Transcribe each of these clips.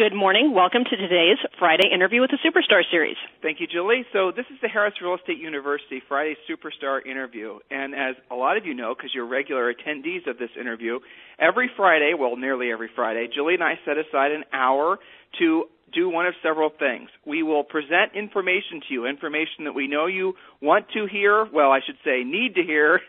Good morning. Welcome to today's Friday interview with the Superstar Series. Thank you, Julie. So this is the Harris Real Estate University Friday Superstar interview. And as a lot of you know, because you're regular attendees of this interview, every Friday, well, nearly every Friday, Julie and I set aside an hour to do one of several things. We will present information to you, information that we know you want to hear, well, I should say need to hear,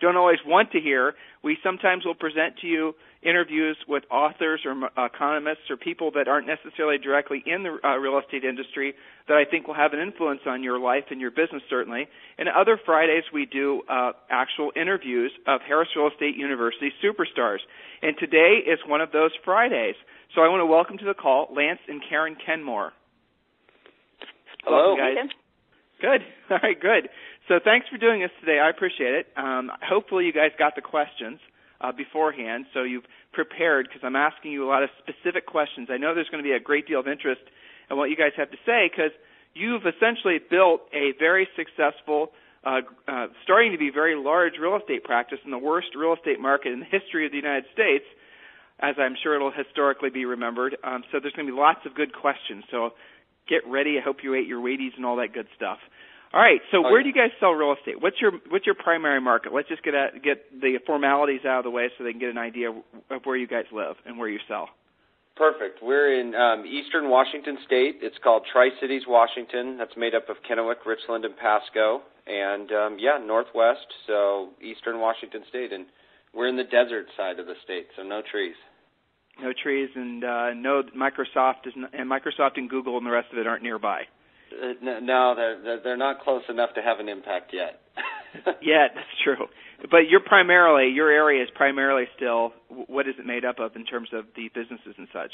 don't always want to hear. We sometimes will present to you interviews with authors or economists or people that aren't necessarily directly in the real estate industry that I think will have an influence on your life and your business, certainly. And other Fridays, we do actual interviews of Harris Real Estate University superstars. And today is one of those Fridays. So I want to welcome to the call Lance and Karen Kenmore. Hello. Welcome, guys. Good. All right, good. So thanks for doing this today. I appreciate it. Hopefully you guys got the questions beforehand, so you've prepared, because I'm asking you a lot of specific questions. I know there's going to be a great deal of interest in what you guys have to say, because you've essentially built a very successful, starting to be very large real estate practice in the worst real estate market in the history of the United States, as I'm sure it'll historically be remembered. So there's going to be lots of good questions. So get ready. I hope you ate your Wheaties and all that good stuff. All right, so where do you guys sell real estate? What's your primary market? Let's just get the formalities out of the way so they can get an idea of where you guys live and where you sell. Perfect. We're in eastern Washington State. It's called Tri-Cities, Washington. That's made up of Kennewick, Richland, and Pasco. And, northwest, so eastern Washington State. And we're in the desert side of the state, so no trees. No trees, and no Microsoft, and Microsoft and Google and the rest of it aren't nearby. No, they're not close enough to have an impact yet. Yeah, that's true. But your area is primarily still, what is it made up of in terms of the businesses and such?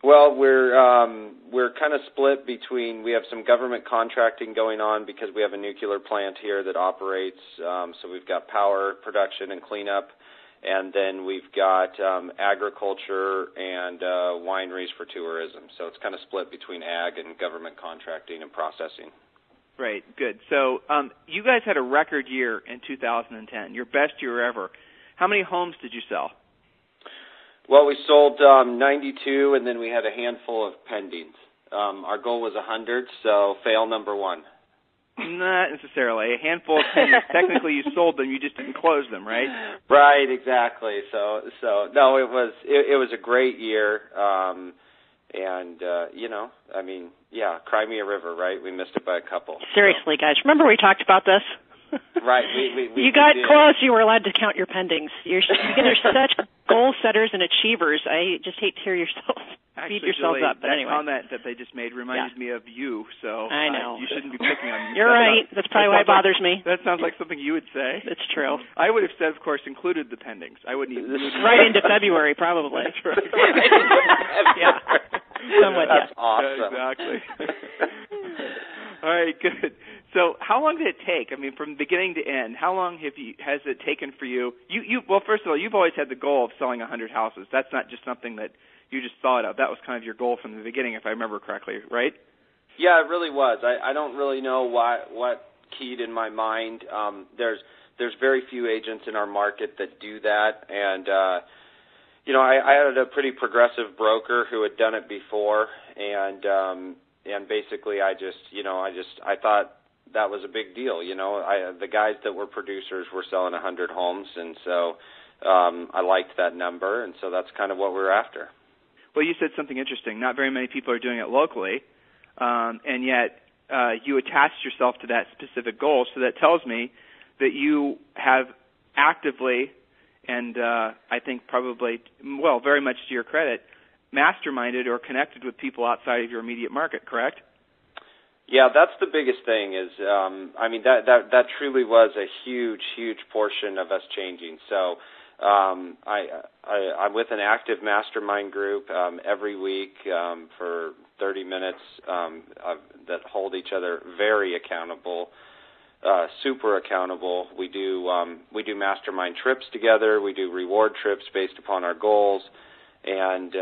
Well, we're kind of split between, we have some government contracting going on because we have a nuclear plant here that operates, so we've got power production and cleanup. And then we've got agriculture and wineries for tourism. So it's kind of split between ag and government contracting and processing. Right, good. So you guys had a record year in 2010, your best year ever. How many homes did you sell? Well, we sold 92, and then we had a handful of pendings. Our goal was 100, so fail number one. Not necessarily. A handful of pendings. Technically, you sold them. You just didn't close them, right? Right, exactly. So no, it was a great year, cry me a river, right? We missed it by a couple. Seriously, guys, remember we talked about this? Right. You got close. You were allowed to count your pendings. You guys are such goal setters and achievers. I just hate to hear yourself beat yourselves up. But anyway, that comment that they just made reminded me of you. So I know you shouldn't be picking on me. You're right. That's probably why it bothers me. That sounds like something you would say. That's true. I would have said, of course, included the pendings. I wouldn't even right into February, probably. That's right. Yeah. Somewhat. That's yeah. awesome. Exactly. All right, good. So how long did it take? I mean, from beginning to end, how long has it taken for you? Well, first of all, you've always had the goal of selling 100 houses. That's not just something that you just thought of. That was kind of your goal from the beginning, if I remember correctly, right? Yeah, it really was. I don't really know what keyed in my mind. There's very few agents in our market that do that, and I had a pretty progressive broker who had done it before, and basically I thought that was a big deal. The guys that were producers were selling 100 homes, and so I liked that number, and so that's kind of what we're after. Well, you said something interesting. Not very many people are doing it locally, and yet you attached yourself to that specific goal, so that tells me that you have actively, and I think probably, well, very much to your credit, masterminded or connected with people outside of your immediate market, correct? Yeah, that's the biggest thing is, that truly was a huge portion of us changing. So I'm with an active mastermind group every week for 30 minutes that hold each other very accountable, super accountable. We do mastermind trips together. We do reward trips based upon our goals. And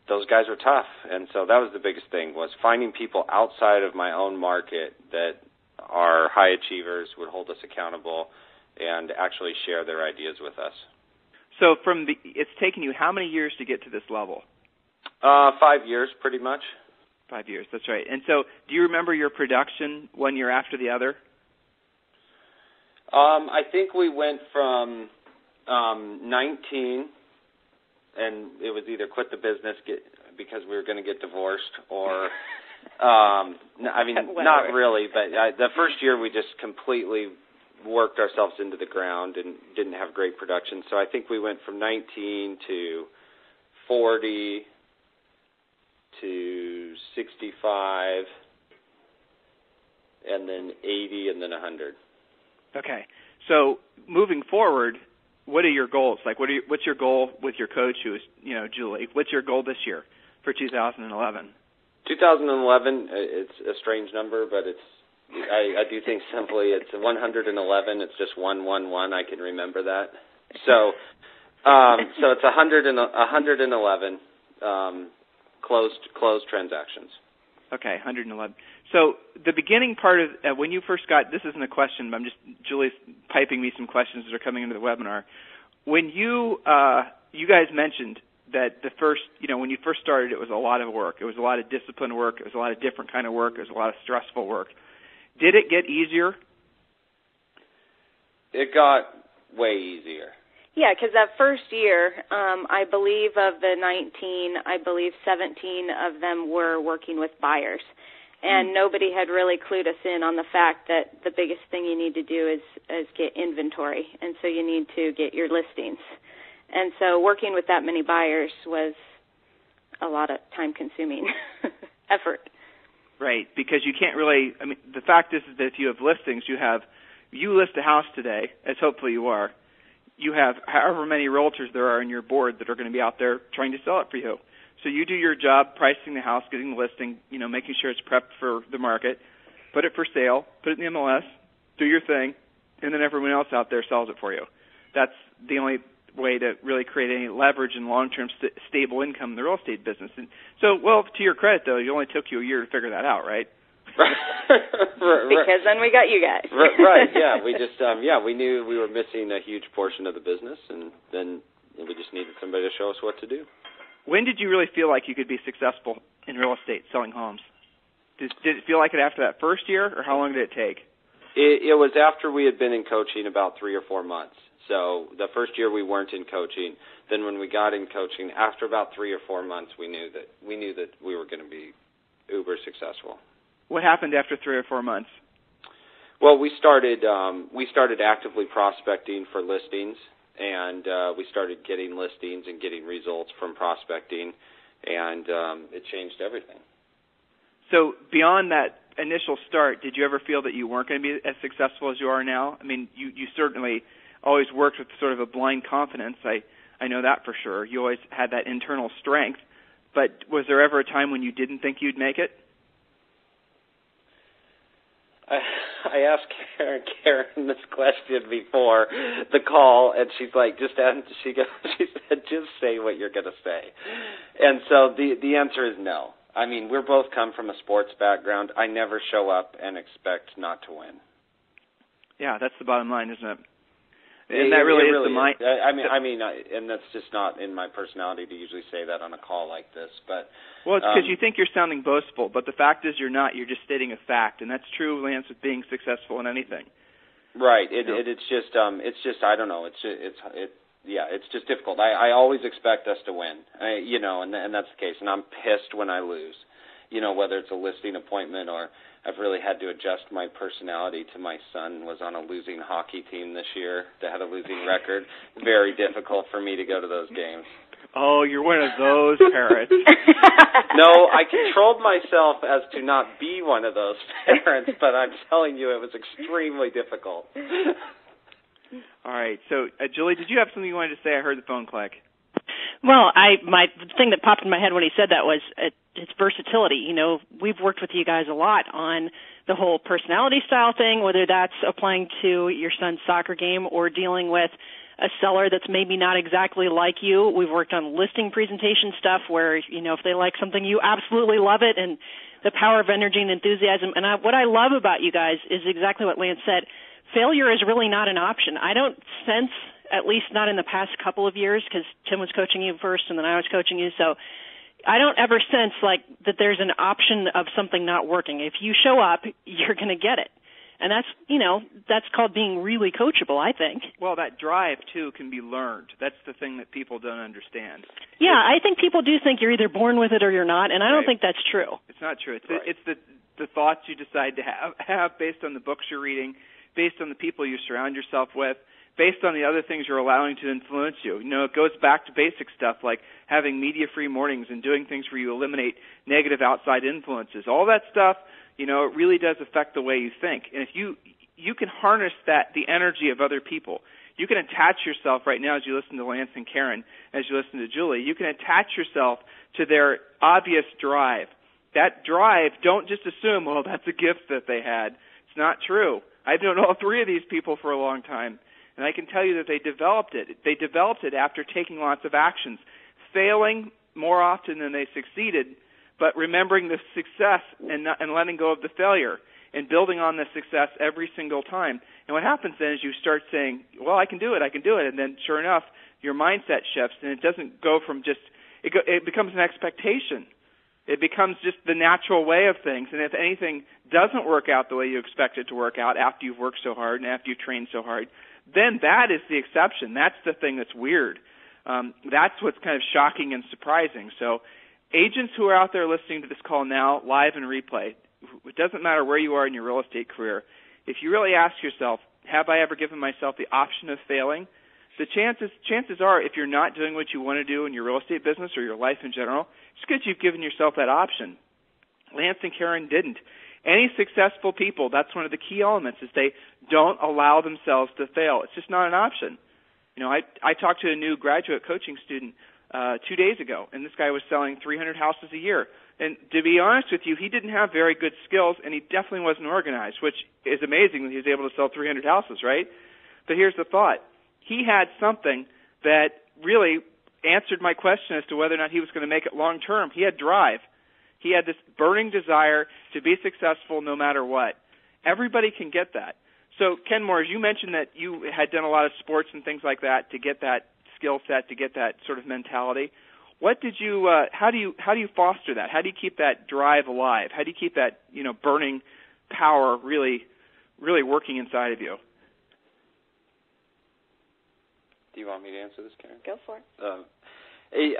those guys are tough, and so that was the biggest thing, was finding people outside of my own market that are high achievers, would hold us accountable, and actually share their ideas with us. So it's taken you how many years to get to this level? 5 years, pretty much. 5 years, that's right. And so do you remember your production one year after the other? I think we went from 19, and it was either quit the business because we were going to get divorced, or not really, but the first year we just completely worked ourselves into the ground and didn't have great production. So I think we went from 19 to 40 to 65, and then 80, and then 100. Okay. So moving forward, what are your goals? Like, what's your goal with your coach, who is, Julie? What's your goal this year for 2011? 2011, it's a strange number, but I do think simply it's 111. It's just 111. I can remember that. So it's 111 closed transactions. Okay, 111. So the beginning part of when you first got, this isn't a question, but Julie's piping me some questions that are coming into the webinar. When you guys mentioned that the first, when you first started, it was a lot of work. It was a lot of discipline work. It was a lot of different kind of work. It was a lot of stressful work. Did it get easier? It got way easier. Yeah, because that first year, I believe of the 19, 17 of them were working with buyers. And nobody had really clued us in on the fact that the biggest thing you need to do is get inventory. And so you need to get your listings. And so working with that many buyers was a lot of time-consuming effort. Right, because you can't really, the fact is that if you have listings, you list a house today, as hopefully you are, you have however many realtors there are on your board that are going to be out there trying to sell it for you. So you do your job pricing the house, getting the listing, making sure it's prepped for the market, put it for sale, put it in the MLS, do your thing, and then everyone else out there sells it for you. That's the only way to really create any leverage and long-term stable income in the real estate business. And so, to your credit, though, it only took you a year to figure that out, right? Because then we got you guys. Right, yeah. We just, we knew we were missing a huge portion of the business, and then we just needed somebody to show us what to do. When did you really feel like you could be successful in real estate, selling homes? Did it feel like it after that first year, or how long did it take? It was after we had been in coaching about 3 or 4 months. So the first year we weren't in coaching. Then when we got in coaching, after about 3 or 4 months, we knew that we were going to be uber successful. What happened after 3 or 4 months? Well, we started actively prospecting for listings, and we started getting listings and getting results from prospecting, and it changed everything. So beyond that initial start, did you ever feel that you weren't going to be as successful as you are now? You certainly always worked with sort of a blind confidence. I know that for sure. You always had that internal strength. But was there ever a time when you didn't think you'd make it? I asked Karen this question before the call, and she's like, she said, just say what you're going to say. And so the answer is no. We're both come from a sports background. I never show up and expect not to win. Yeah, that's the bottom line, isn't it? And that really is the mind. And that's just not in my personality to usually say that on a call like this. But it's because you think you're sounding boastful, but the fact is you're not. You're just stating a fact, and that's true, Lance, with being successful in anything. Right. It's just I don't know. It's just difficult. I always expect us to win. And that's the case. And I'm pissed when I lose. Whether it's a listing appointment or I've really had to adjust my personality to my son was on a losing hockey team this year that had a losing record. Very difficult for me to go to those games. Oh, you're one of those parents. No, I controlled myself as to not be one of those parents, but I'm telling you it was extremely difficult. All right. So, Julie, did you have something you wanted to say? I heard the phone click. Well, the thing that popped in my head when he said that was its versatility. We've worked with you guys a lot on the whole personality style thing, whether that's applying to your son's soccer game or dealing with a seller that's maybe not exactly like you. We've worked on listing presentation stuff where, if they like something, you absolutely love it, and the power of energy and enthusiasm. And what I love about you guys is exactly what Lance said. Failure is really not an option. I don't sense, at least not in the past couple of years, because Tim was coaching you first and then I was coaching you, so I don't ever sense like that there's an option of something not working. If you show up, you're going to get it. And that's called being really coachable, I think. Well, that drive, too, can be learned. That's the thing that people don't understand. Yeah, I think people do think you're either born with it or you're not, and I don't think that's true. It's not true. It's the thoughts you decide to have based on the books you're reading, based on the people you surround yourself with, based on the other things you're allowing to influence you. It goes back to basic stuff like having media-free mornings and doing things where you eliminate negative outside influences. All that stuff, it really does affect the way you think. And if you can harness the energy of other people. You can attach yourself right now as you listen to Lance and Karen, as you listen to Julie. You can attach yourself to their obvious drive. That drive, don't just assume, well, that's a gift that they had. It's not true. I've known all three of these people for a long time, and I can tell you that they developed it. They developed it after taking lots of actions, failing more often than they succeeded, but remembering the success and letting go of the failure and building on the success every single time. And what happens then is you start saying, well, I can do it, and then sure enough, your mindset shifts, and it doesn't go from it becomes an expectation. It becomes just the natural way of things, and if anything doesn't work out the way you expect it to work out after you've worked so hard and after you've trained so hard, then that is the exception. That's the thing that's weird. That's what's kind of shocking and surprising. So agents who are out there listening to this call now, live and replay, it doesn't matter where you are in your real estate career, if you really ask yourself, have I ever given myself the option of failing? The chances are, if you're not doing what you want to do in your real estate business or your life in general, it's because you've given yourself that option. Lance and Karen didn't. Any successful people, that's one of the key elements, is they don't allow themselves to fail. It's just not an option. I talked to a new graduate coaching student 2 days ago, and this guy was selling 300 houses a year. And to be honest with you, he didn't have very good skills, and he definitely wasn't organized, which is amazing that he was able to sell 300 houses, right? But here's the thought. He had something that really answered my question as to whether or not he was going to make it long term. He had drive. He had this burning desire to be successful no matter what. Everybody can get that. So, Kenmore, you mentioned that you had done a lot of sports and things like that to get that skill set, to get that sort of mentality. What did you? How do you foster that? How do you keep that drive alive? How do you keep that burning power really working inside of you? Do you want me to answer this, Karen? Go for it.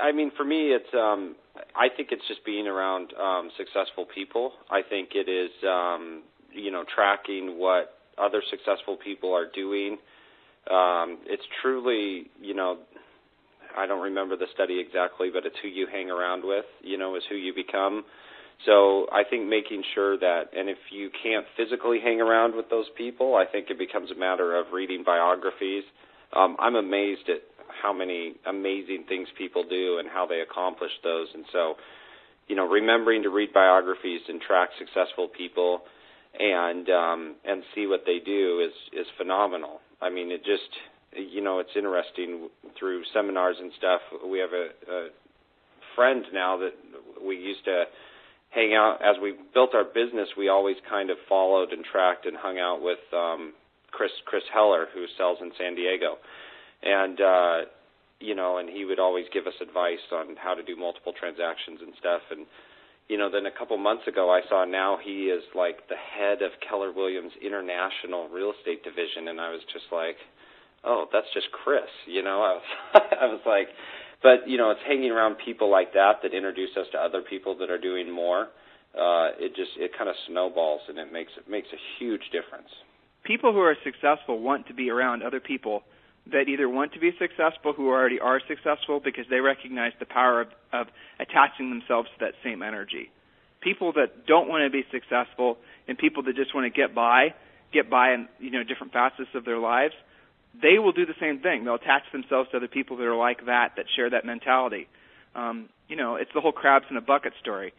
I mean, for me, it's. I think it's just being around successful people. I think it is, tracking what other successful people are doing. It's truly, I don't remember the study exactly, but it's who you hang around with, is who you become. So I think making sure that, and if you can't physically hang around with those people, I think it becomes a matter of reading biographies. I'm amazed at how many amazing things people do and how they accomplish those. And so, remembering to read biographies and track successful people and see what they do is phenomenal. I mean, it just, it's interesting through seminars and stuff. We have a friend now that we used to hang out. As we built our business, we always kind of followed and tracked and hung out with Chris Heller, who sells in San Diego. And, and he would always give us advice on how to do multiple transactions and stuff. And, then a couple months ago, I saw now he is like the head of Keller Williams International Real Estate Division. And I was just like, oh, that's just Chris, I was like, but, it's hanging around people like that introduce us to other people that are doing more. It kind of snowballs, and it makes a huge difference. People who are successful want to be around other people that either want to be successful, who already are successful, because they recognize the power of attaching themselves to that same energy. People that don't want to be successful and people that just want to get by in different facets of their lives, they will do the same thing. They'll attach themselves to other people that are like that share that mentality. It's the whole crabs in a bucket story.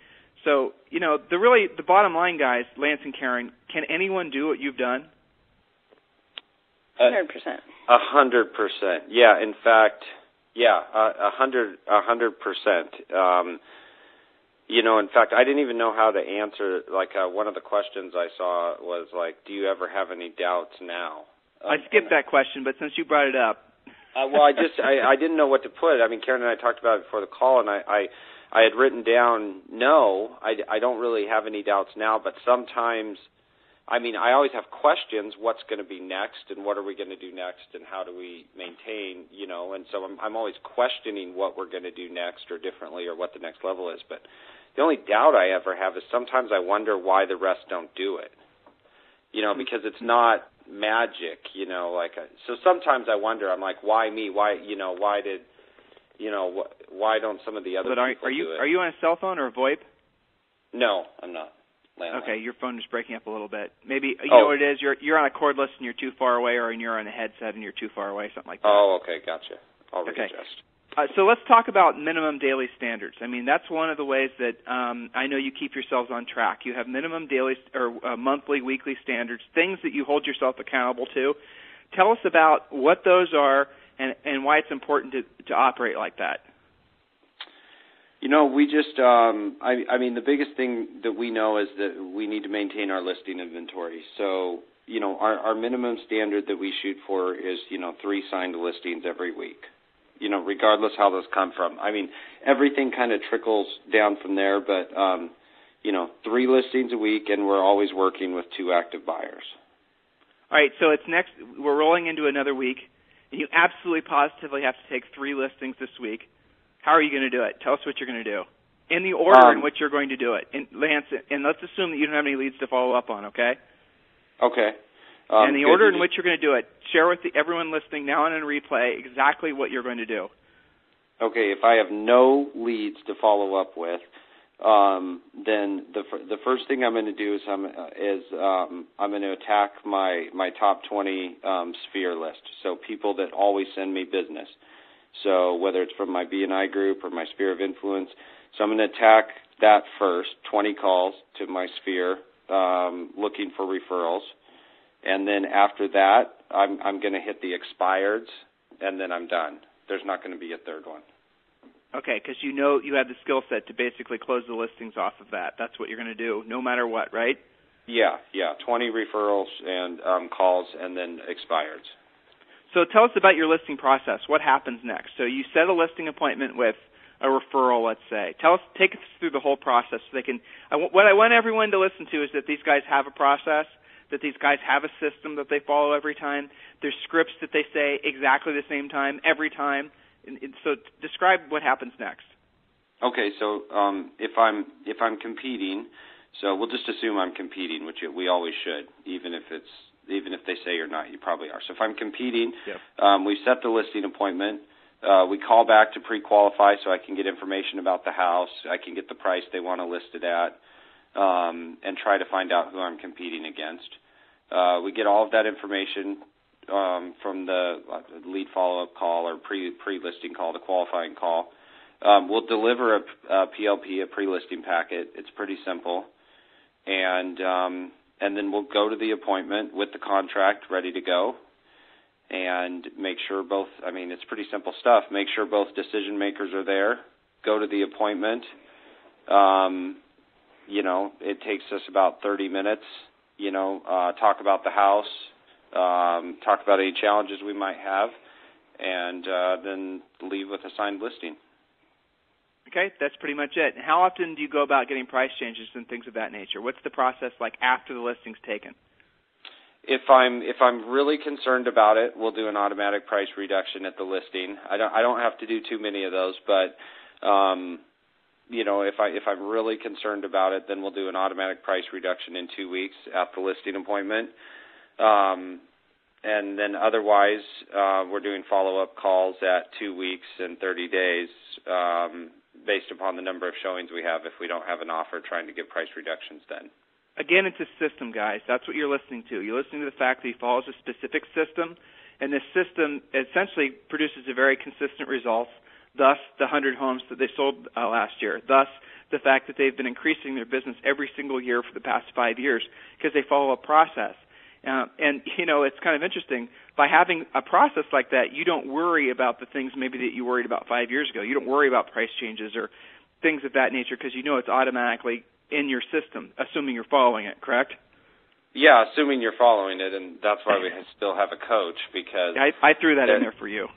So, the bottom line, guys, Lance and Karen, can anyone do what you've done? 100%. 100%. Yeah, in fact, 100%. In fact, I didn't even know how to answer. Like one of the questions I saw was like, "Do you ever have any doubts now?" I skipped that question, but since you brought it up, well, I didn't know what to put. I mean, Karen and I talked about it before the call, and I I had written down, no, I don't really have any doubts now, but sometimes, I always have questions, what's going to be next and what are we going to do next and how do we maintain, and so I'm always questioning what we're going to do next or differently or what the next level is. But the only doubt I ever have is sometimes I wonder why the rest don't do it, because it's not magic, so sometimes I wonder, I'm like, why me? Why don't some of the other people do it? Are you on a cell phone or a VoIP? No, I'm not. Landline. Okay, your phone is breaking up a little bit. Maybe, know what it is? You're on a cordless and you're too far away, or you're on a headset and you're too far away, something like that. Oh, okay, gotcha. I'll readjust. So let's talk about minimum daily standards. That's one of the ways that I know you keep yourselves on track. You have minimum daily or monthly, weekly standards, things that you hold yourself accountable to. Tell us about what those are and why it's important to operate like that. We just, the biggest thing that we know is that we need to maintain our listing inventory. So, our minimum standard that we shoot for is, 3 signed listings every week, regardless how those come from. Everything kind of trickles down from there, but, 3 listings a week, and we're always working with 2 active buyers. All right, so we're rolling into another week, and you absolutely positively have to take 3 listings this week. How are you going to do it? Tell us what you're going to do. In the order in which you're going to do it. And Lance, and let's assume that you don't have any leads to follow up on, okay? Okay. And the order in which you're going to do it. Share with everyone listening now and in replay exactly what you're going to do. Okay, if I have no leads to follow up with, then the first thing I'm going to do is I'm going to attack my top 20 sphere list. So people that always send me business. So whether it's from my BNI group or my sphere of influence, so I'm going to attack that first, 20 calls to my sphere, looking for referrals. And then after that, I'm going to hit the expireds, and then I'm done. There's not going to be a third one. Okay, because you have the skill set to basically close the listings off of that. That's what you're going to do, no matter what, right? Yeah, 20 referrals and calls, and then expireds. So tell us about your listing process. What happens next? So you set a listing appointment with a referral, let's say. Take us through the whole process so they can. What I want everyone to listen to is that these guys have a process, that these guys have a system that they follow every time. There's scripts that they say exactly the same time every time. So describe what happens next. Okay, so if I'm competing, so we'll just assume I'm competing, which we always should, even if they say you're not, you probably are. So if I'm competing, we set the listing appointment. We call back to pre-qualify so I can get information about the house. I can get the price they want to list it at, and try to find out who I'm competing against. We get all of that information from the lead follow-up call or pre-listing call, the qualifying call. We'll deliver a PLP, a pre-listing packet. It's pretty simple. And then we'll go to the appointment with the contract ready to go and make sure it's pretty simple stuff. Make sure both decision makers are there. Go to the appointment. It takes us about 30 minutes, talk about the house, talk about any challenges we might have, and then leave with a signed listing. Okay, that's pretty much it. And how often do you go about getting price changes and things of that nature? What's the process like after the listing's taken? If I'm really concerned about it, we'll do an automatic price reduction at the listing. I don't have to do too many of those, but if I'm really concerned about it, then we'll do an automatic price reduction in 2 weeks at the listing appointment. And then otherwise, we're doing follow-up calls at 2 weeks and 30 days, based upon the number of showings we have. If we don't have an offer, trying to get price reductions then. Again, it's a system, guys. That's what you're listening to. You're listening to the fact that he follows a specific system, and this system essentially produces a very consistent results, thus the 100 homes that they sold last year, thus the fact that they've been increasing their business every single year for the past 5 years because they follow a process. It's kind of interesting. By having a process like that, you don't worry about the things maybe that you worried about 5 years ago. You don't worry about price changes or things of that nature because you know it's automatically in your system, assuming you're following it, correct? Yeah, assuming you're following it, and that's why we still have a coach, because I threw that in there for you.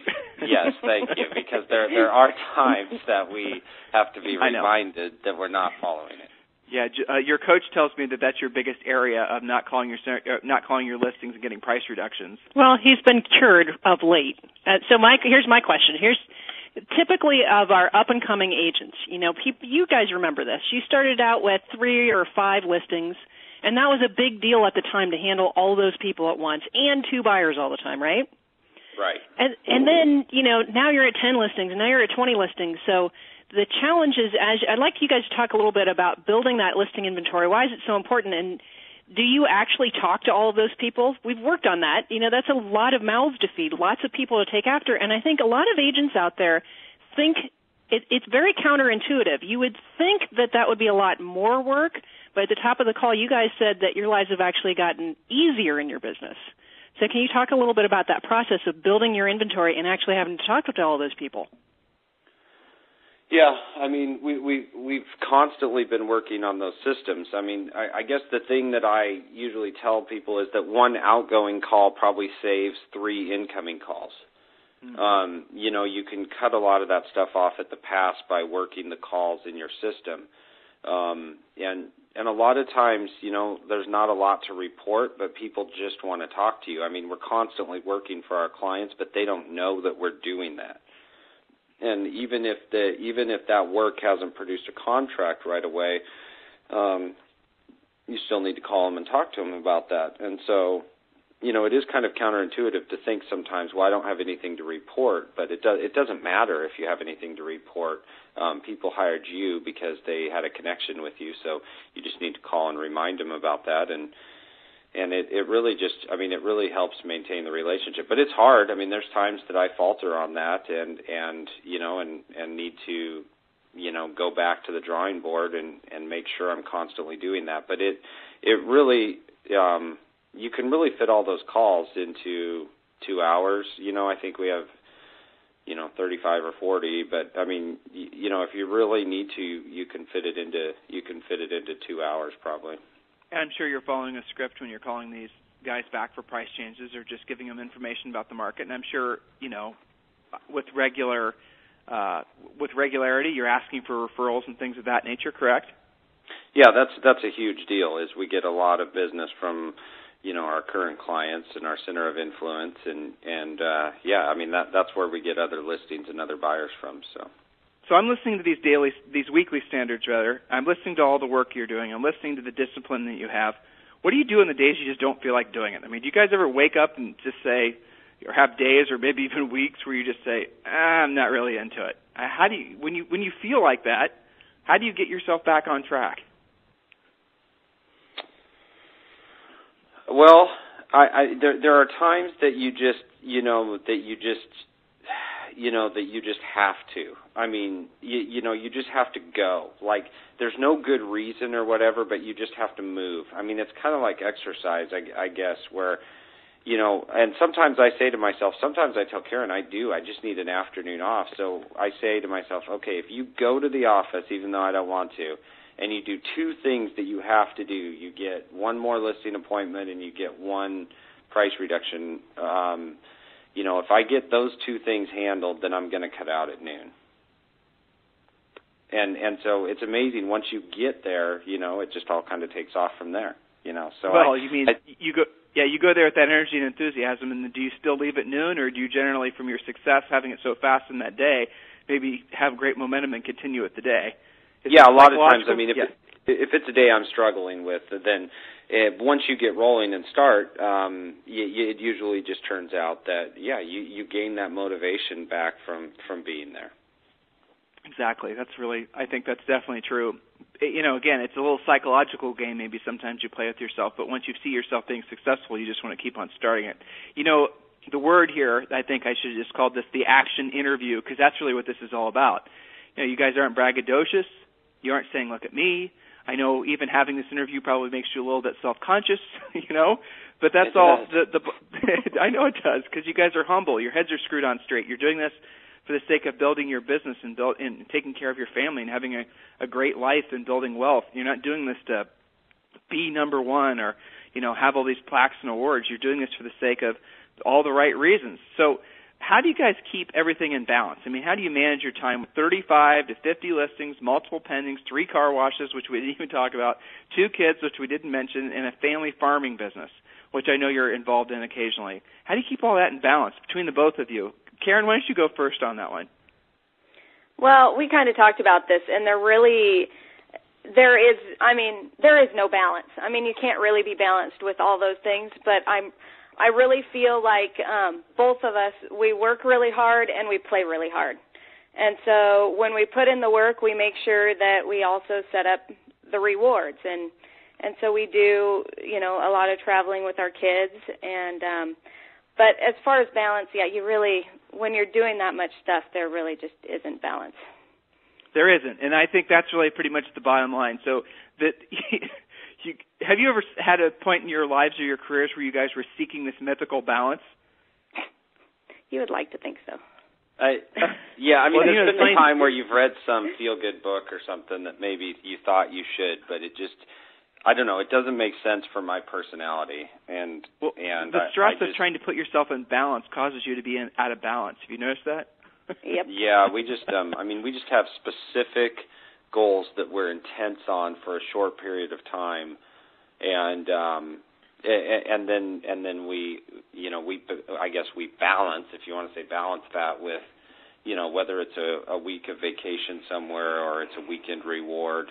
Yes, thank you, because there are times that we have to be reminded that we're not following it. Yeah, your coach tells me that that's your biggest area of not calling your listings and getting price reductions. Well, he's been cured of late. So here's my question. Here's typically of our up-and-coming agents. You guys remember this. You started out with 3 or 5 listings, and that was a big deal at the time to handle all those people at once and 2 buyers all the time, right? Right. And then, now you're at 10 listings, and now you're at 20 listings. So the challenge is, I'd like you guys to talk a little bit about building that listing inventory. Why is it so important? And do you actually talk to all of those people? We've worked on that. That's a lot of mouths to feed, lots of people to take after. And I think a lot of agents out there think it's very counterintuitive. You would think that would be a lot more work, but at the top of the call, you guys said that your lives have actually gotten easier in your business. So can you talk a little bit about that process of building your inventory and actually having to talk to all those people? Yeah, we've constantly been working on those systems. I guess the thing that I usually tell people is that 1 outgoing call probably saves 3 incoming calls. Mm-hmm. You can cut a lot of that stuff off at the pass by working the calls in your system. And a lot of times, there's not a lot to report, but people just want to talk to you. We're constantly working for our clients, but they don't know that we're doing that. And even if that work hasn't produced a contract right away, you still need to call them and talk to them about that. And so, it is kind of counterintuitive to think sometimes, well, I don't have anything to report, but it doesn't matter if you have anything to report. People hired you because they had a connection with you, so you just need to call and remind them about that. And it really it really helps maintain the relationship. But it's hard. There's times that I falter on that and need to, go back to the drawing board and make sure I'm constantly doing that. But it really, you can really fit all those calls into 2 hours. I think we have, 35 or 40, but if you really need to, you can fit it into 2 hours probably. I'm sure you're following a script when you're calling these guys back for price changes or just giving them information about the market. And I'm sure, with regularity, you're asking for referrals and things of that nature, correct? Yeah, that's a huge deal. Is we get a lot of business from, our current clients and our center of influence, and that's where we get other listings and other buyers from. So I'm listening to these weekly standards, rather. I'm listening to all the work you're doing. I'm listening to the discipline that you have. What do you do in the days you just don't feel like doing it? Do you guys ever wake up and just say, or have days or maybe even weeks where you just say, I'm not really into it? How do you, when you feel like that, how do you get yourself back on track? Well, there are times that you just have to. You just have to go. Like, there's no good reason or whatever, but you just have to move. It's kind of like exercise, I guess, where, and sometimes I say to myself, sometimes I tell Karen, I just need an afternoon off. So I say to myself, okay, if you go to the office, even though I don't want to, and you do 2 things that you have to do, you get 1 more listing appointment and you get 1 price reduction. If I get those 2 things handled, then I'm going to cut out at noon. And so it's amazing once you get there, it just all kind of takes off from there. So you go there with that energy and enthusiasm, and do you still leave at noon, or do you generally, from your success having it so fast in that day, maybe have great momentum and continue with the day? A lot of times. If it's a day I'm struggling with, then once you get rolling and start, it usually just turns out that you gain that motivation back from being there. Exactly. I think that's definitely true. Again, it's a little psychological game maybe sometimes you play with yourself, but once you see yourself being successful, you just want to keep on starting it. The word here, I think I should have just called this the action interview, because that's really what this is all about. You guys aren't braggadocious. You aren't saying, look at me. I know even having this interview probably makes you a little bit self-conscious, but that's all. I know it does, because you guys are humble. Your heads are screwed on straight. You're doing this for the sake of building your business and taking care of your family and having a great life and building wealth. You're not doing this to be number one or, have all these plaques and awards. You're doing this for the sake of all the right reasons. So how do you guys keep everything in balance? I mean, how do you manage your time with 35 to 50 listings, multiple pendings, 3 car washes, which we didn't even talk about, 2 kids, which we didn't mention, and a family farming business, which I know you're involved in occasionally. How do you keep all that in balance between the both of you? Karen, why don't you go first on that one? Well, we kind of talked about this, and there is no balance. I mean, you can't really be balanced with all those things, but I really feel like both of us, we work really hard and we play really hard. And so when we put in the work, we make sure that we also set up the rewards. And so we do, a lot of traveling with our kids. And but as far as balance, you really, when you're doing that much stuff, there really just isn't balance. There isn't. And I think that's really pretty much the bottom line. So that have you ever had a point in your lives or your careers where you guys were seeking this mythical balance? You would like to think so. There's been a time where you've read some feel-good book or something that maybe you thought you should, but it just, I don't know, it doesn't make sense for my personality. And the stress of trying to put yourself in balance causes you to be out of balance. Have you noticed that? Yep. Yeah, we just, we just have specific goals that we're intense on for a short period of time, and then we I guess we balance, if you want to say balance that with, whether it's a week of vacation somewhere or it's a weekend reward,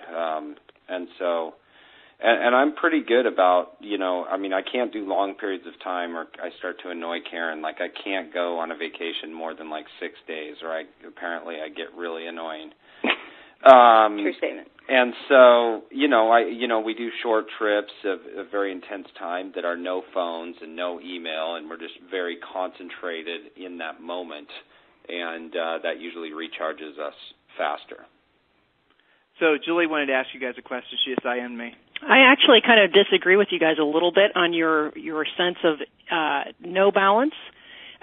and I'm pretty good about, I can't do long periods of time or I start to annoy Karen. Like I can't go on a vacation more than like 6 days, or apparently I get really annoying. True statement. And so, we do short trips of very intense time that are no phones and no email, and we're just very concentrated in that moment, and that usually recharges us faster. So Julie wanted to ask you guys a question. She assigned me. I actually kind of disagree with you guys a little bit on your sense of no balance.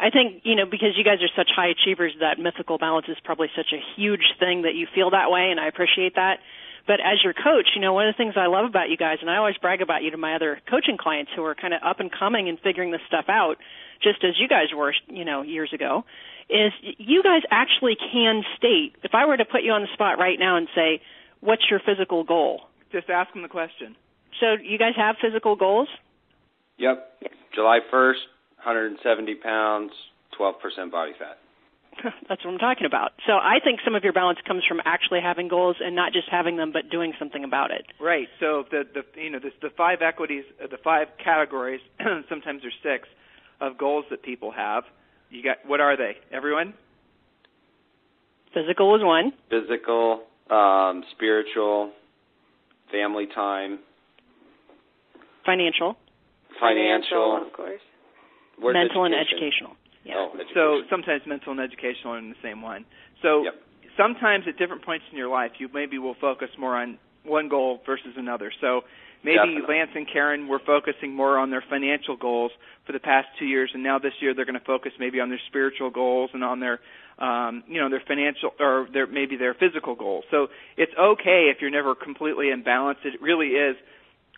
I think, because you guys are such high achievers, that mythical balance is probably such a huge thing that you feel that way, and I appreciate that. But as your coach, one of the things I love about you guys, and I always brag about you to my other coaching clients who are kind of up and coming and figuring this stuff out, just as you guys were, years ago, is you guys actually can state, if I were to put you on the spot right now and say, what's your physical goal? Just ask them the question. So you guys have physical goals? Yep. July 1st, 170 pounds, 12% body fat. That's what I'm talking about. So I think some of your balance comes from actually having goals and not just having them, but doing something about it. Right. So the 5 equities, the 5 categories, sometimes there's 6 of goals that people have. You got, what are they? Everyone? Physical is 1. Physical, spiritual, family time. Financial, of course. Where's mental education? And educational. Yeah. Oh, education. So sometimes mental and educational are in the same one. So sometimes at different points in your life, you maybe will focus more on one goal versus another. So maybe Lance and Karen were focusing more on their financial goals for the past 2 years, and now this year they're going to focus maybe on their spiritual goals and on their, their financial or maybe their physical goals. So it's okay if you're never completely imbalanced. It really is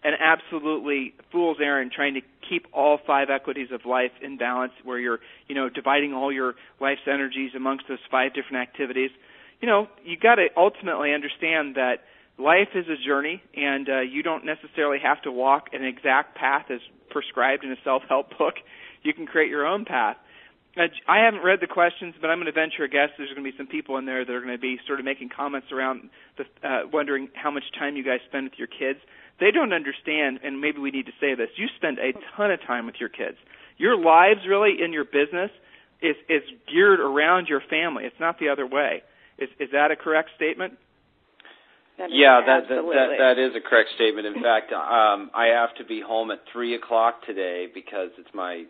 an absolutely fool's errand trying to keep all 5 equities of life in balance, where you're, dividing all your life's energies amongst those 5 different activities. You got to ultimately understand that life is a journey, and you don't necessarily have to walk an exact path as prescribed in a self-help book. You can create your own path. I haven't read the questions, but I'm going to venture a guess there's going to be some people in there that are going to be sort of making comments around wondering how much time you guys spend with your kids. They don't understand, and maybe we need to say this, you spend a ton of time with your kids. Your lives really in your business is geared around your family. It's not the other way. Is that a correct statement? That is a correct statement. In fact, I have to be home at 3 o'clock today because it's my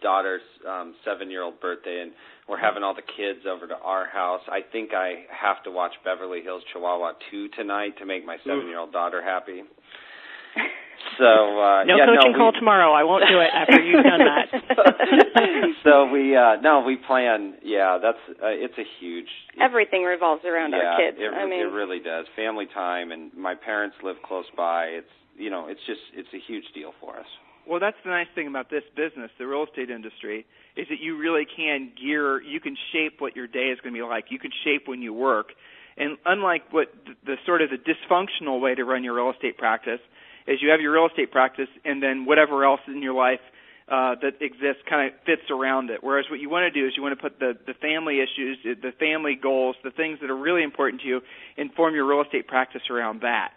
daughter's 7-year-old birthday, and we're having all the kids over to our house. I think I have to watch Beverly Hills Chihuahua 2 tonight to make my 7-year-old daughter happy. So no coaching call tomorrow. I won't do it after you've done that. So we plan. Yeah, it's a huge. Everything revolves around our kids. It really does. Family time, and my parents live close by. it's a huge deal for us. Well, that's the nice thing about this business, the real estate industry, is that you really can shape what your day is going to be like. You can shape when you work. And unlike what the sort of the dysfunctional way to run your real estate practice is you have your real estate practice and then whatever else in your life that exists kind of fits around it. Whereas what you want to do is you want to put the family issues, the family goals, the things that are really important to you, and form your real estate practice around that.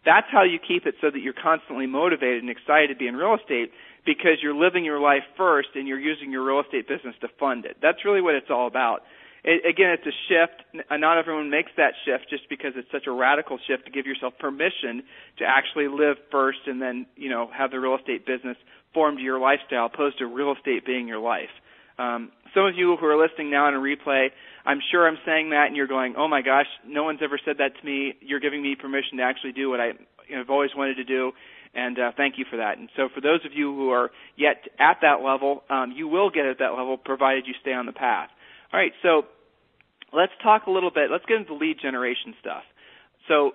That's how you keep it so that you're constantly motivated and excited to be in real estate, because you're living your life first and you're using your real estate business to fund it. That's really what it's all about. Again, it's a shift. Not everyone makes that shift just because it's such a radical shift to give yourself permission to actually live first and then, have the real estate business form to your lifestyle, opposed to real estate being your life. Some of you who are listening now in a replay, I'm sure I'm saying that and you're going, oh my gosh, no one's ever said that to me. You're giving me permission to actually do what I've always wanted to do, and thank you for that. And so for those of you who are yet at that level, you will get at that level provided you stay on the path. All right, so let's talk a little bit. Let's get into the lead generation stuff. So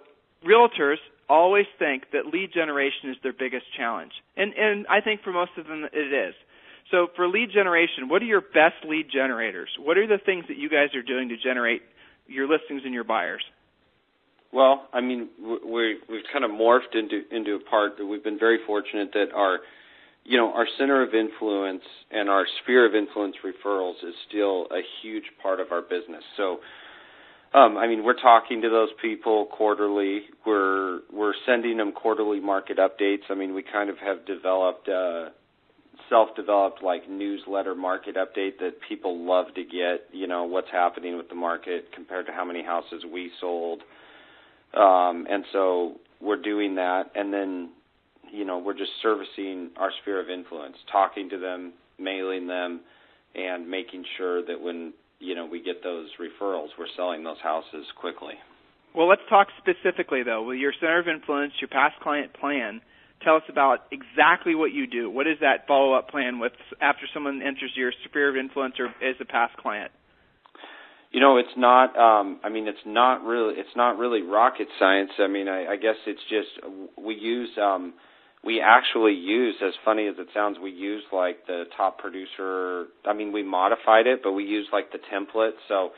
realtors always think that lead generation is their biggest challenge, and I think for most of them it is. So for lead generation, what are your best lead generators? What are the things that you guys are doing to generate your listings and your buyers? Well, I mean, we've kind of morphed into a part that we've been very fortunate that our center of influence and our sphere of influence referrals is still a huge part of our business. So, we're talking to those people quarterly. We're sending them quarterly market updates. We kind of have developed self-developed like newsletter market update that people love to get, what's happening with the market compared to how many houses we sold. And so we're doing that. And then, we're just servicing our sphere of influence, talking to them, mailing them, and making sure that when, we get those referrals, we're selling those houses quickly. Well, let's talk specifically, though. With your center of influence, your past client plan, tell us about exactly what you do. What is that follow-up plan with after someone enters your sphere of influence or is a past client? It's not. It's not really rocket science. I guess it's just we actually use, as funny as it sounds, we use like the top producer. We modified it, but we use like the template. So,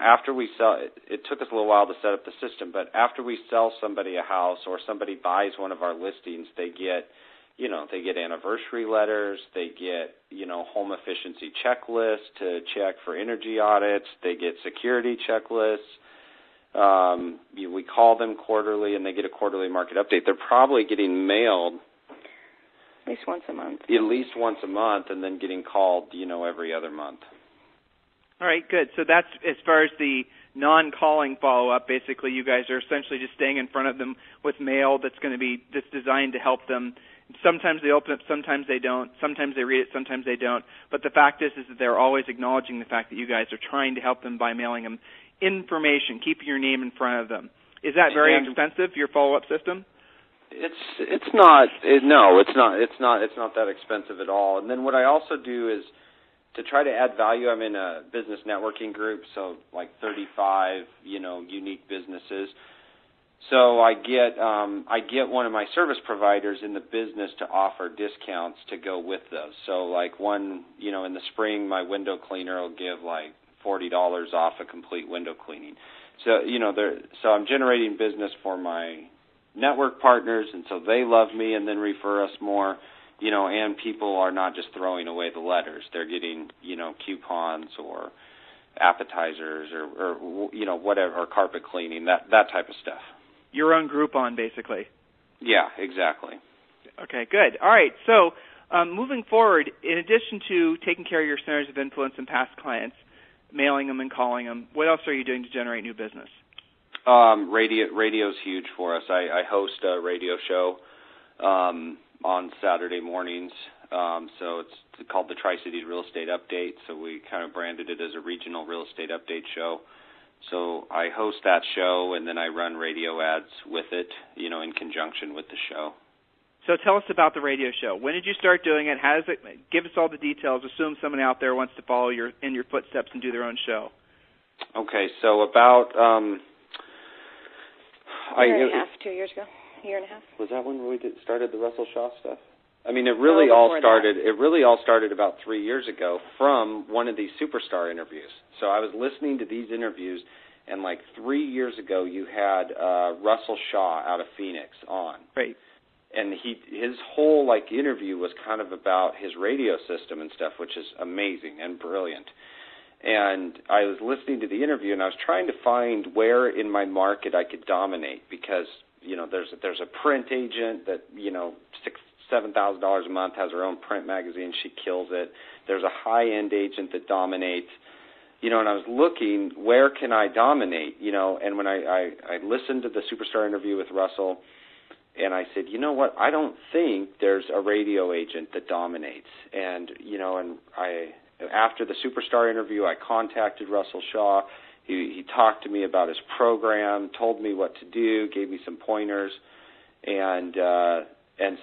after we sell, it took us a little while to set up the system, but after we sell somebody a house or somebody buys one of our listings, they get anniversary letters, they get, home efficiency checklists to check for energy audits, they get security checklists. We call them quarterly and they get a quarterly market update. They're probably getting mailed at least once a month. At least once a month, and then getting called, every other month. All right, good. So that's as far as the non-calling follow-up. Basically, you guys are essentially just staying in front of them with mail that's designed to help them. Sometimes they open it, sometimes they don't. Sometimes they read it, sometimes they don't. But the fact is that they're always acknowledging the fact that you guys are trying to help them by mailing them information, keeping your name in front of them. Is that very expensive, your follow-up system? It's not. No, it's not. It's not that expensive at all. And then what I also do is to try to add value. I'm in a business networking group, so like 35, unique businesses. So I get one of my service providers in the business to offer discounts to go with those. So like in the spring, my window cleaner will give like $40 off a complete window cleaning. So so I'm generating business for my network partners, and so they love me and then refer us more. And people are not just throwing away the letters; they're getting coupons or appetizers or whatever, or carpet cleaning, that type of stuff. Your own Groupon, basically. Yeah, exactly. Okay, good. All right, so moving forward, in addition to taking care of your centers of influence and past clients, mailing them and calling them, what else are you doing to generate new business? Radio's huge for us. I host a radio show on Saturday mornings. So it's called the Tri-Cities Real Estate Update. So we kind of branded it as a regional real estate update show. So I host that show, and then I run radio ads with it, in conjunction with the show. So tell us about the radio show. When did you start doing it? How does it? Give us all the details. Assume someone out there wants to follow in your footsteps and do their own show. Okay, so about 2 years ago. year and a half. Was that when we started the Russell Shaw stuff? I mean, it really all started about 3 years ago from one of these superstar interviews. So I was listening to these interviews, and like 3 years ago, you had Russell Shaw out of Phoenix on. Right. And his whole like interview was kind of about his radio system and stuff, which is amazing and brilliant. And I was listening to the interview, and I was trying to find where in my market I could dominate, because there's a print agent that $7,000 a month has her own print magazine. She kills it. There's a high-end agent that dominates. And I was looking, where can I dominate? And when I listened to the superstar interview with Russell, and I said, you know what? I don't think there's a radio agent that dominates. And after the superstar interview, I contacted Russell Shaw. He talked to me about his program, told me what to do, gave me some pointers, and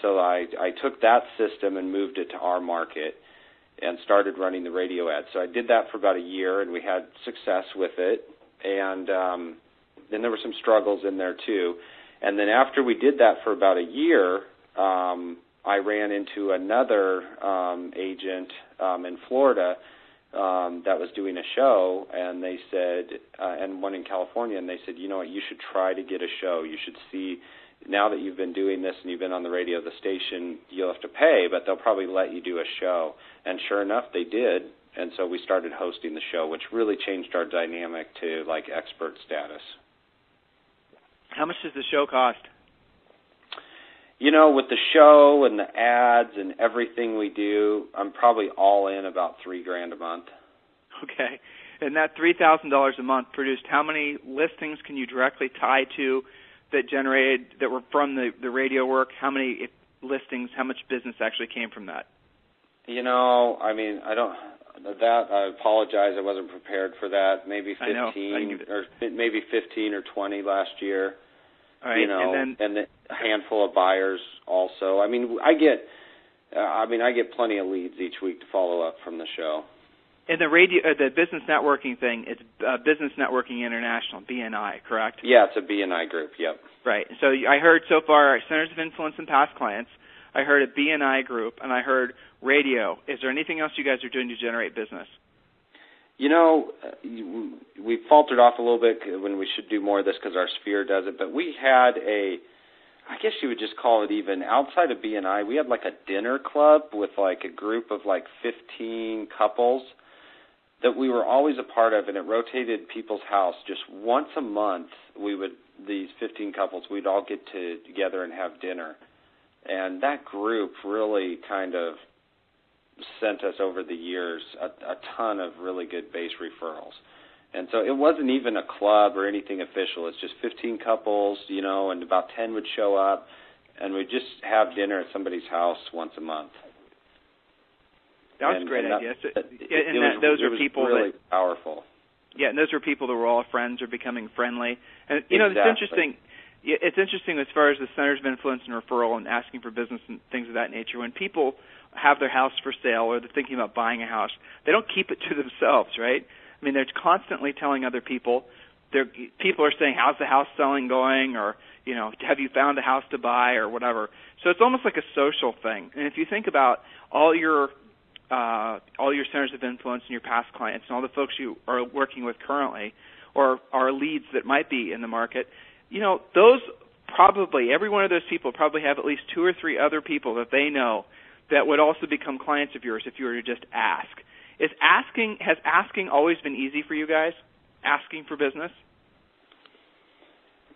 so I took that system and moved it to our market and started running the radio ads. So I did that for about a year, and we had success with it. And then there were some struggles in there too. And then after we did that for about a year, I ran into another agent in Florida that was doing a show, and they said, and one in California, and they said, you know what, you should try to get a show. You should see, now that you've been doing this and you've been on the radio, the station, you'll have to pay, but they'll probably let you do a show. And sure enough, they did, and so we started hosting the show, which really changed our dynamic to like expert status. How much does the show cost? With the show and the ads and everything we do, I'm probably all in about $3,000 a month. Okay. And that $3,000 a month produced how many listings can you directly tie to that were from the radio work? How many listings, how much business actually came from that? I apologize, I wasn't prepared for that. Maybe 15 or 20 last year. All right, and a handful of buyers also. I get plenty of leads each week to follow up from the show. And the business networking thing, it's Business Networking International, BNI, correct? Yeah, it's a BNI group. Yep. Right. So I heard so far Centers of Influence and Past Clients. I heard a BNI group, and I heard radio. Is there anything else you guys are doing to generate business? We faltered off a little bit when we should do more of this because our sphere does it, but we had I guess you would just call it, even outside of BNI, we had like a dinner club with like a group of like 15 couples that we were always a part of, and it rotated people's house. Just once a month, these 15 couples, we'd all get together and have dinner. And that group really kind of sent us over the years a ton of really good base referrals. And so it wasn't even a club or anything official. It's just 15 couples, and about 10 would show up, and we'd just have dinner at somebody's house once a month. That was a great idea. Those are people really powerful. Yeah, and those are people that were all friends or becoming friendly. And exactly. It's interesting. It's interesting as far as the Centers of Influence and Referral and asking for business and things of that nature. When people have their house for sale or they're thinking about buying a house, they don't keep it to themselves, right? They're constantly telling other people. People are saying, how's the house selling going? Or, have you found a house to buy or whatever? So it's almost like a social thing. And if you think about all your centers of influence and your past clients and all the folks you are working with currently or are leads that might be in the market, those probably, every one of those people probably have at least 2 or 3 other people that they know that would also become clients of yours if you were to just ask. Has asking always been easy for you guys? Asking for business?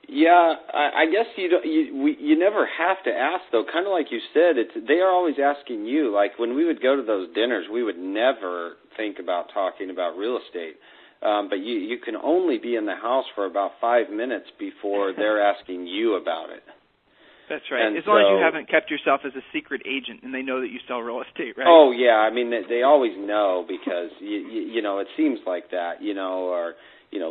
Yeah, I guess you never have to ask, though. Kind of like you said, they are always asking you. Like when we would go to those dinners, we would never think about talking about real estate. But you can only be in the house for about 5 minutes before they're asking you about it. That's right. And as long as you haven't kept yourself as a secret agent and they know that you sell real estate, right? Oh, yeah. They always know because, it seems like that, or,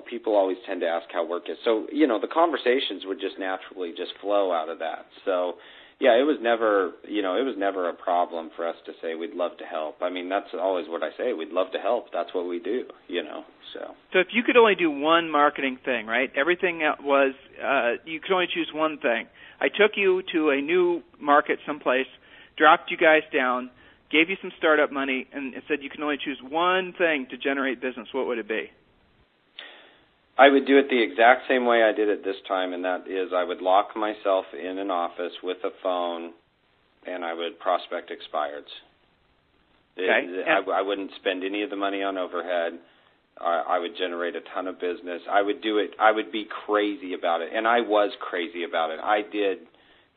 people always tend to ask how work is. So, the conversations would just naturally just flow out of that. So, Yeah, it was never, it was never a problem for us to say we'd love to help. I mean, that's always what I say. We'd love to help. That's what we do, So if you could only do one marketing thing, right? Everything was, you could only choose one thing. I took you to a new market someplace, dropped you guys down, gave you some startup money, and said you can only choose one thing to generate business. What would it be? I would do it the exact same way I did it this time, and that is I would lock myself in an office with a phone, and I would prospect expireds. Okay. I wouldn't spend any of the money on overhead. I would generate a ton of business. I would do it. I would be crazy about it, and I was crazy about it. I did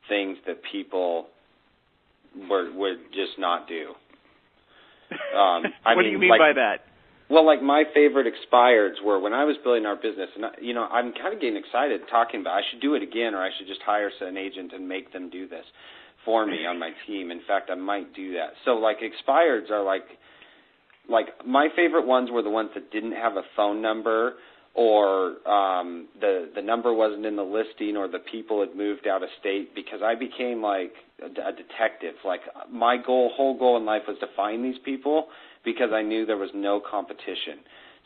things that people would just not do. What do you mean by that? Well, like my favorite expireds were when I was building our business, and I'm kind of getting excited talking about I should do it again, or I should just hire an agent and make them do this for me on my team. In fact, I might do that. So like expireds are like my favorite ones were the ones that didn't have a phone number, or the number wasn't in the listing, or the people had moved out of state, because I became like a detective. Like my whole goal in life was to find these people, because I knew there was no competition.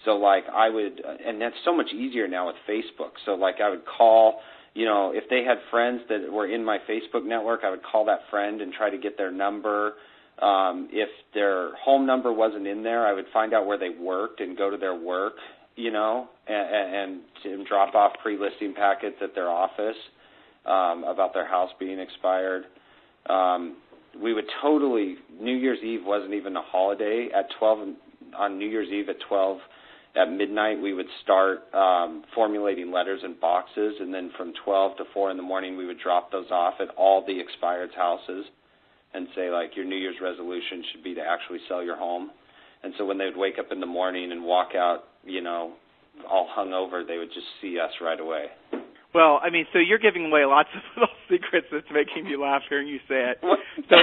So like I would, and that's so much easier now with Facebook. So like I would call, if they had friends that were in my Facebook network, I would call that friend and try to get their number. If their home number wasn't in there, I would find out where they worked and go to their work, and drop off pre-listing packets at their office about their house being expired. We would totally, New Year's Eve wasn't even a holiday. On New Year's Eve at 12 at midnight, we would start formulating letters in boxes, and then from 12 to 4 in the morning, we would drop those off at all the expired's houses and say, like, your New Year's resolution should be to actually sell your home. And so when they would wake up in the morning and walk out, all hungover, they would just see us right away. Well, I mean, so you're giving away lots of little secrets that's making me laugh hearing you say it. So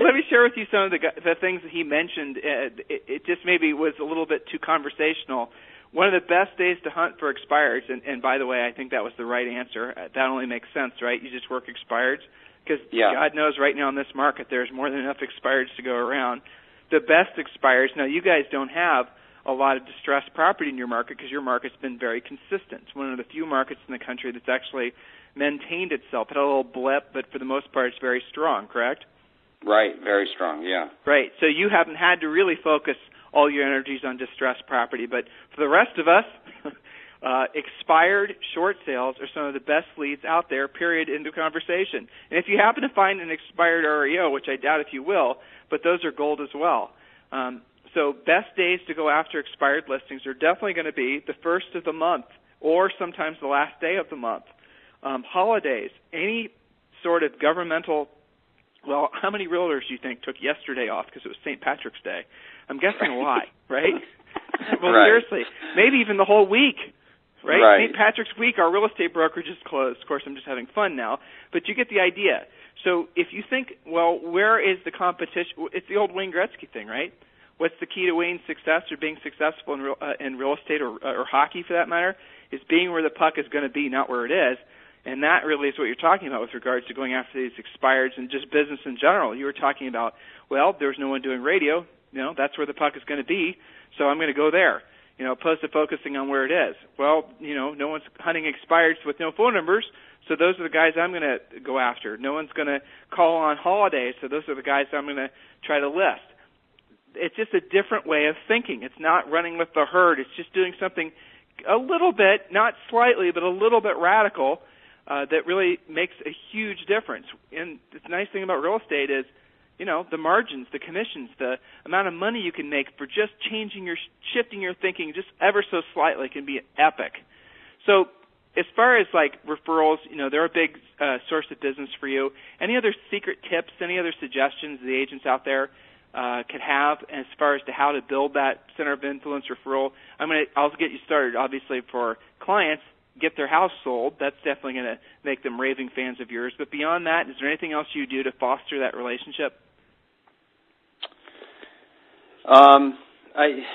let me share with you some of the things that he mentioned. It just maybe was a little bit too conversational. One of the best days to hunt for expireds, and by the way, I think that was the right answer. That only makes sense, right? You just work expireds, because God knows right now in this market there's more than enough expireds to go around. The best expireds, now you guys don't have a lot of distressed property in your market because your market's been very consistent. It's one of the few markets in the country that's actually maintained itself. It had a little blip, but for the most part it's very strong, correct? Right, very strong, yeah. Right, so you haven't had to really focus all your energies on distressed property. But for the rest of us, expired short sales are some of the best leads out there, period, into conversation. And if you happen to find an expired HREU, which I doubt if you will, but those are gold as well. So best days to go after expired listings are definitely going to be the first of the month or sometimes the last day of the month. Holidays, any sort of governmental, well, how many realtors do you think took yesterday off because it was St. Patrick's Day? I'm guessing a lot, right? Well, right. Seriously, maybe even the whole week, right? St. Patrick's week, our real estate brokerage is closed. Of course, I'm just having fun now, but you get the idea. So if you think, well, where is the competition? It's the old Wayne Gretzky thing, right? What's the key to Wayne's success or being successful in real estate or hockey for that matter? Is being where the puck is going to be, not where it is. And that really is what you're talking about with regards to going after these expireds and just business in general. You were talking about, well, there's no one doing radio. That's where the puck is going to be, so I'm going to go there, opposed to focusing on where it is. Well, no one's hunting expireds with no phone numbers, so those are the guys I'm going to go after. No one's going to call on holidays, so those are the guys I'm going to try to list. It's just a different way of thinking. It's not running with the herd. It's just doing something a little bit, not slightly, but a little bit radical that really makes a huge difference. And the nice thing about real estate is, the margins, the commissions, the amount of money you can make for just shifting your thinking just ever so slightly can be epic. So as far as like referrals, they're a big source of business for you. Any other secret tips, any other suggestions the agents out there could have as far as to how to build that center of influence referral? I'll get you started, obviously, for clients, get their house sold. That's definitely going to make them raving fans of yours. But beyond that, is there anything else you do to foster that relationship?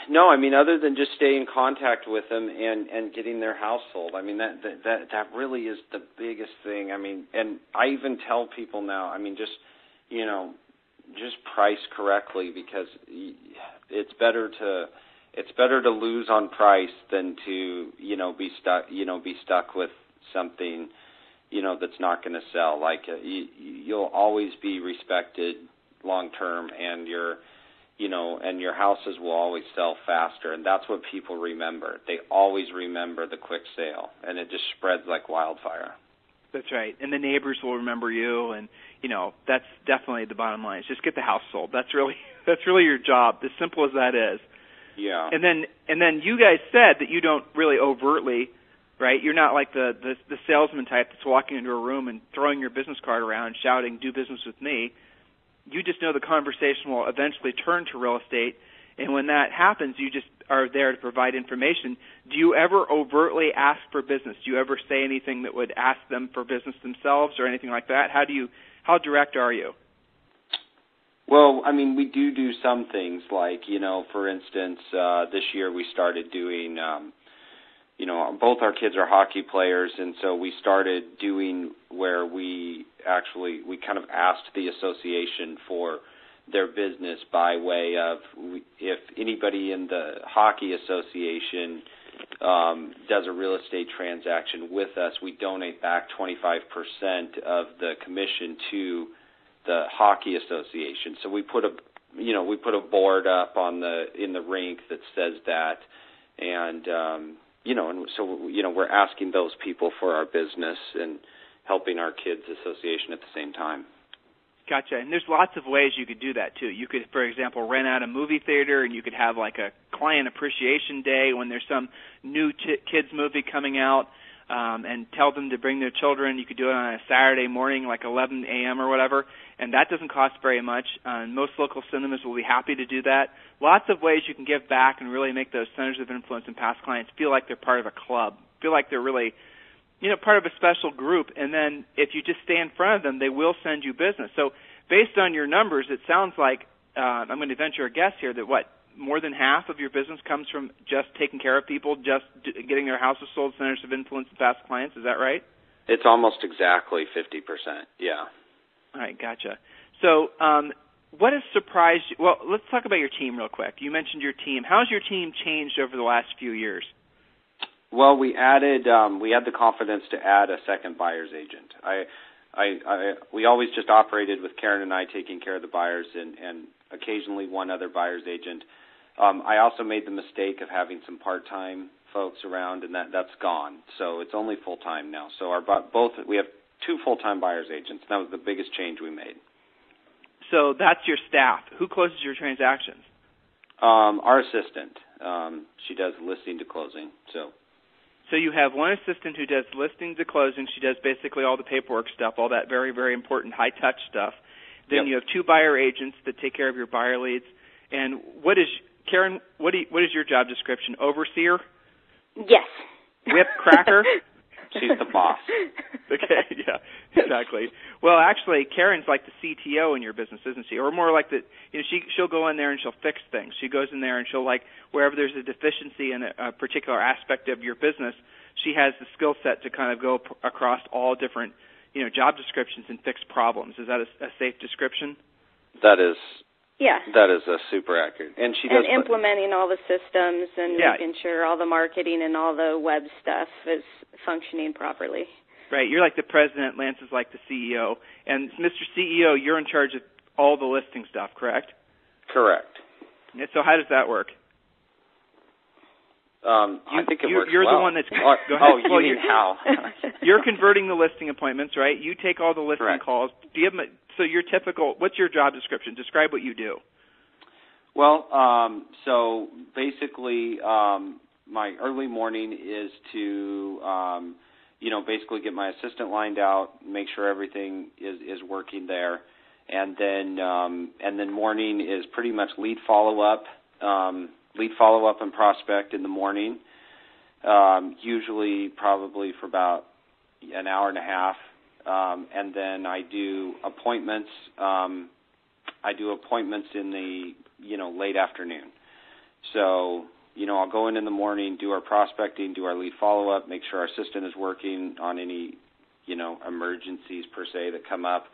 No, I mean, other than just staying in contact with them and getting their house sold. I mean, that really is the biggest thing. I mean, and I even tell people now, I mean, just price correctly, because it's better to lose on price than to, be stuck with something, that's not going to sell. Like, you'll always be respected long term, and your houses will always sell faster, and that's what people remember. They always remember the quick sale, and it just spreads like wildfire. That's right, and the neighbors will remember you, and that's definitely the bottom line. Is just get the house sold. That's really your job. As simple as that is. Yeah. And then you guys said that you don't really overtly, right? You're not like the salesman type that's walking into a room and throwing your business card around, shouting, "Do business with me." You just know the conversation will eventually turn to real estate, and when that happens, you just are there to provide information. Do you ever overtly ask for business? Do you ever say anything that would ask them for business themselves or anything like that? How direct are you? Well, I mean, we do some things like, for instance, this year we started doing, both our kids are hockey players, and so we started doing where we kind of asked the association for their business by way of, if anybody in the hockey association does a real estate transaction with us, we donate back 25% of the commission to the hockey association. So we put a board up in the rink that says that, and we're asking those people for our business and helping our kids association at the same time. Gotcha. And there's lots of ways you could do that too. You could, for example, rent out a movie theater, and you could have like a client appreciation day when there's some new kids movie coming out, and tell them to bring their children. You could do it on a Saturday morning, like 11 a.m. or whatever, and that doesn't cost very much. Most local cinemas will be happy to do that. Lots of ways you can give back and really make those centers of influence and past clients feel like they're part of a club, feel like they're really, part of a special group. And then if you just stay in front of them, they will send you business. So based on your numbers, it sounds like, I'm going to venture a guess here, that more than half of your business comes from just taking care of people, just getting their houses sold, centers of influence, and past clients. Is that right? It's almost exactly 50%, yeah. All right, gotcha. So what has surprised you? Well, let's talk about your team real quick. You mentioned your team. How's your team changed over the last few years? Well, we had the confidence to add a second buyer's agent. We always just operated with Karen and I taking care of the buyers, and occasionally one other buyer's agent. I also made the mistake of having some part-time folks around, and that's gone. So it's only full-time now. So we have two full-time buyer's agents. That was the biggest change we made. So that's your staff. Who closes your transactions? Our assistant. She does listing to closing. So you have one assistant who does listing to closing. She does basically all the paperwork stuff, all that very, very important high-touch stuff. Then You have two buyer agents that take care of your buyer leads. And Karen, what is your job description? Overseer? Yes. Whip cracker? She's the boss. Okay, yeah, exactly. Well, actually, Karen's like the CTO in your business, isn't she? Or more like she'll go in there and she'll fix things. She goes in there and she'll, wherever there's a deficiency in a particular aspect of your business, she has the skill set to kind of go across all different, job descriptions and fix problems. Is that a safe description? That is. Yeah. That is super accurate. And she does implementing all the systems and making sure all the marketing and all the web stuff is functioning properly. Right. You're like the president, Lance is like the CEO. And Mr. CEO, you're in charge of all the listing stuff, correct? Correct. Yeah, so how does that work? I think it works You're well. the one that's... Go ahead. Oh, you mean how? You're converting the listing appointments, right? You take all the listing Correct. calls. Do you have so your typical... What's your job description? Describe what you do. Well, so basically, my early morning is to, basically get my assistant lined out, make sure everything is working there, and then morning is pretty much lead follow-up and prospect in the morning, usually probably for about an hour and a half, and then I do appointments. In the late afternoon, So, I'll go in the morning, do our prospecting, do our lead follow-up, make sure our assistant is working on any, emergencies per se that come up.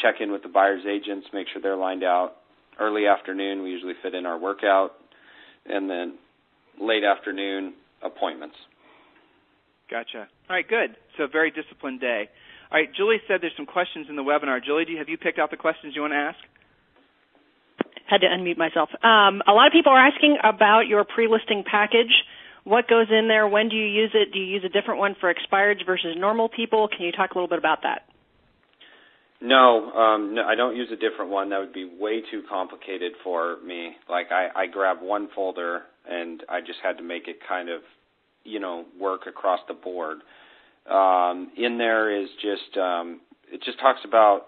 Check in with the buyer's agents, make sure they're lined out. Early afternoon, we usually fit in our workout, and then late afternoon appointments. Gotcha. All right, good. So a very disciplined day. All right, Julie said there's some questions in the webinar. Julie, have you picked out the questions you want to ask? Had to unmute myself. A lot of people are asking about your pre-listing package. What goes in there? When do you use it? Do you use a different one for expireds versus normal people? Can you talk a little bit about that? No, I don't use a different one. That would be way too complicated for me. Like I grab one folder and I just had to make it kind of, work across the board. In there is just, it just talks about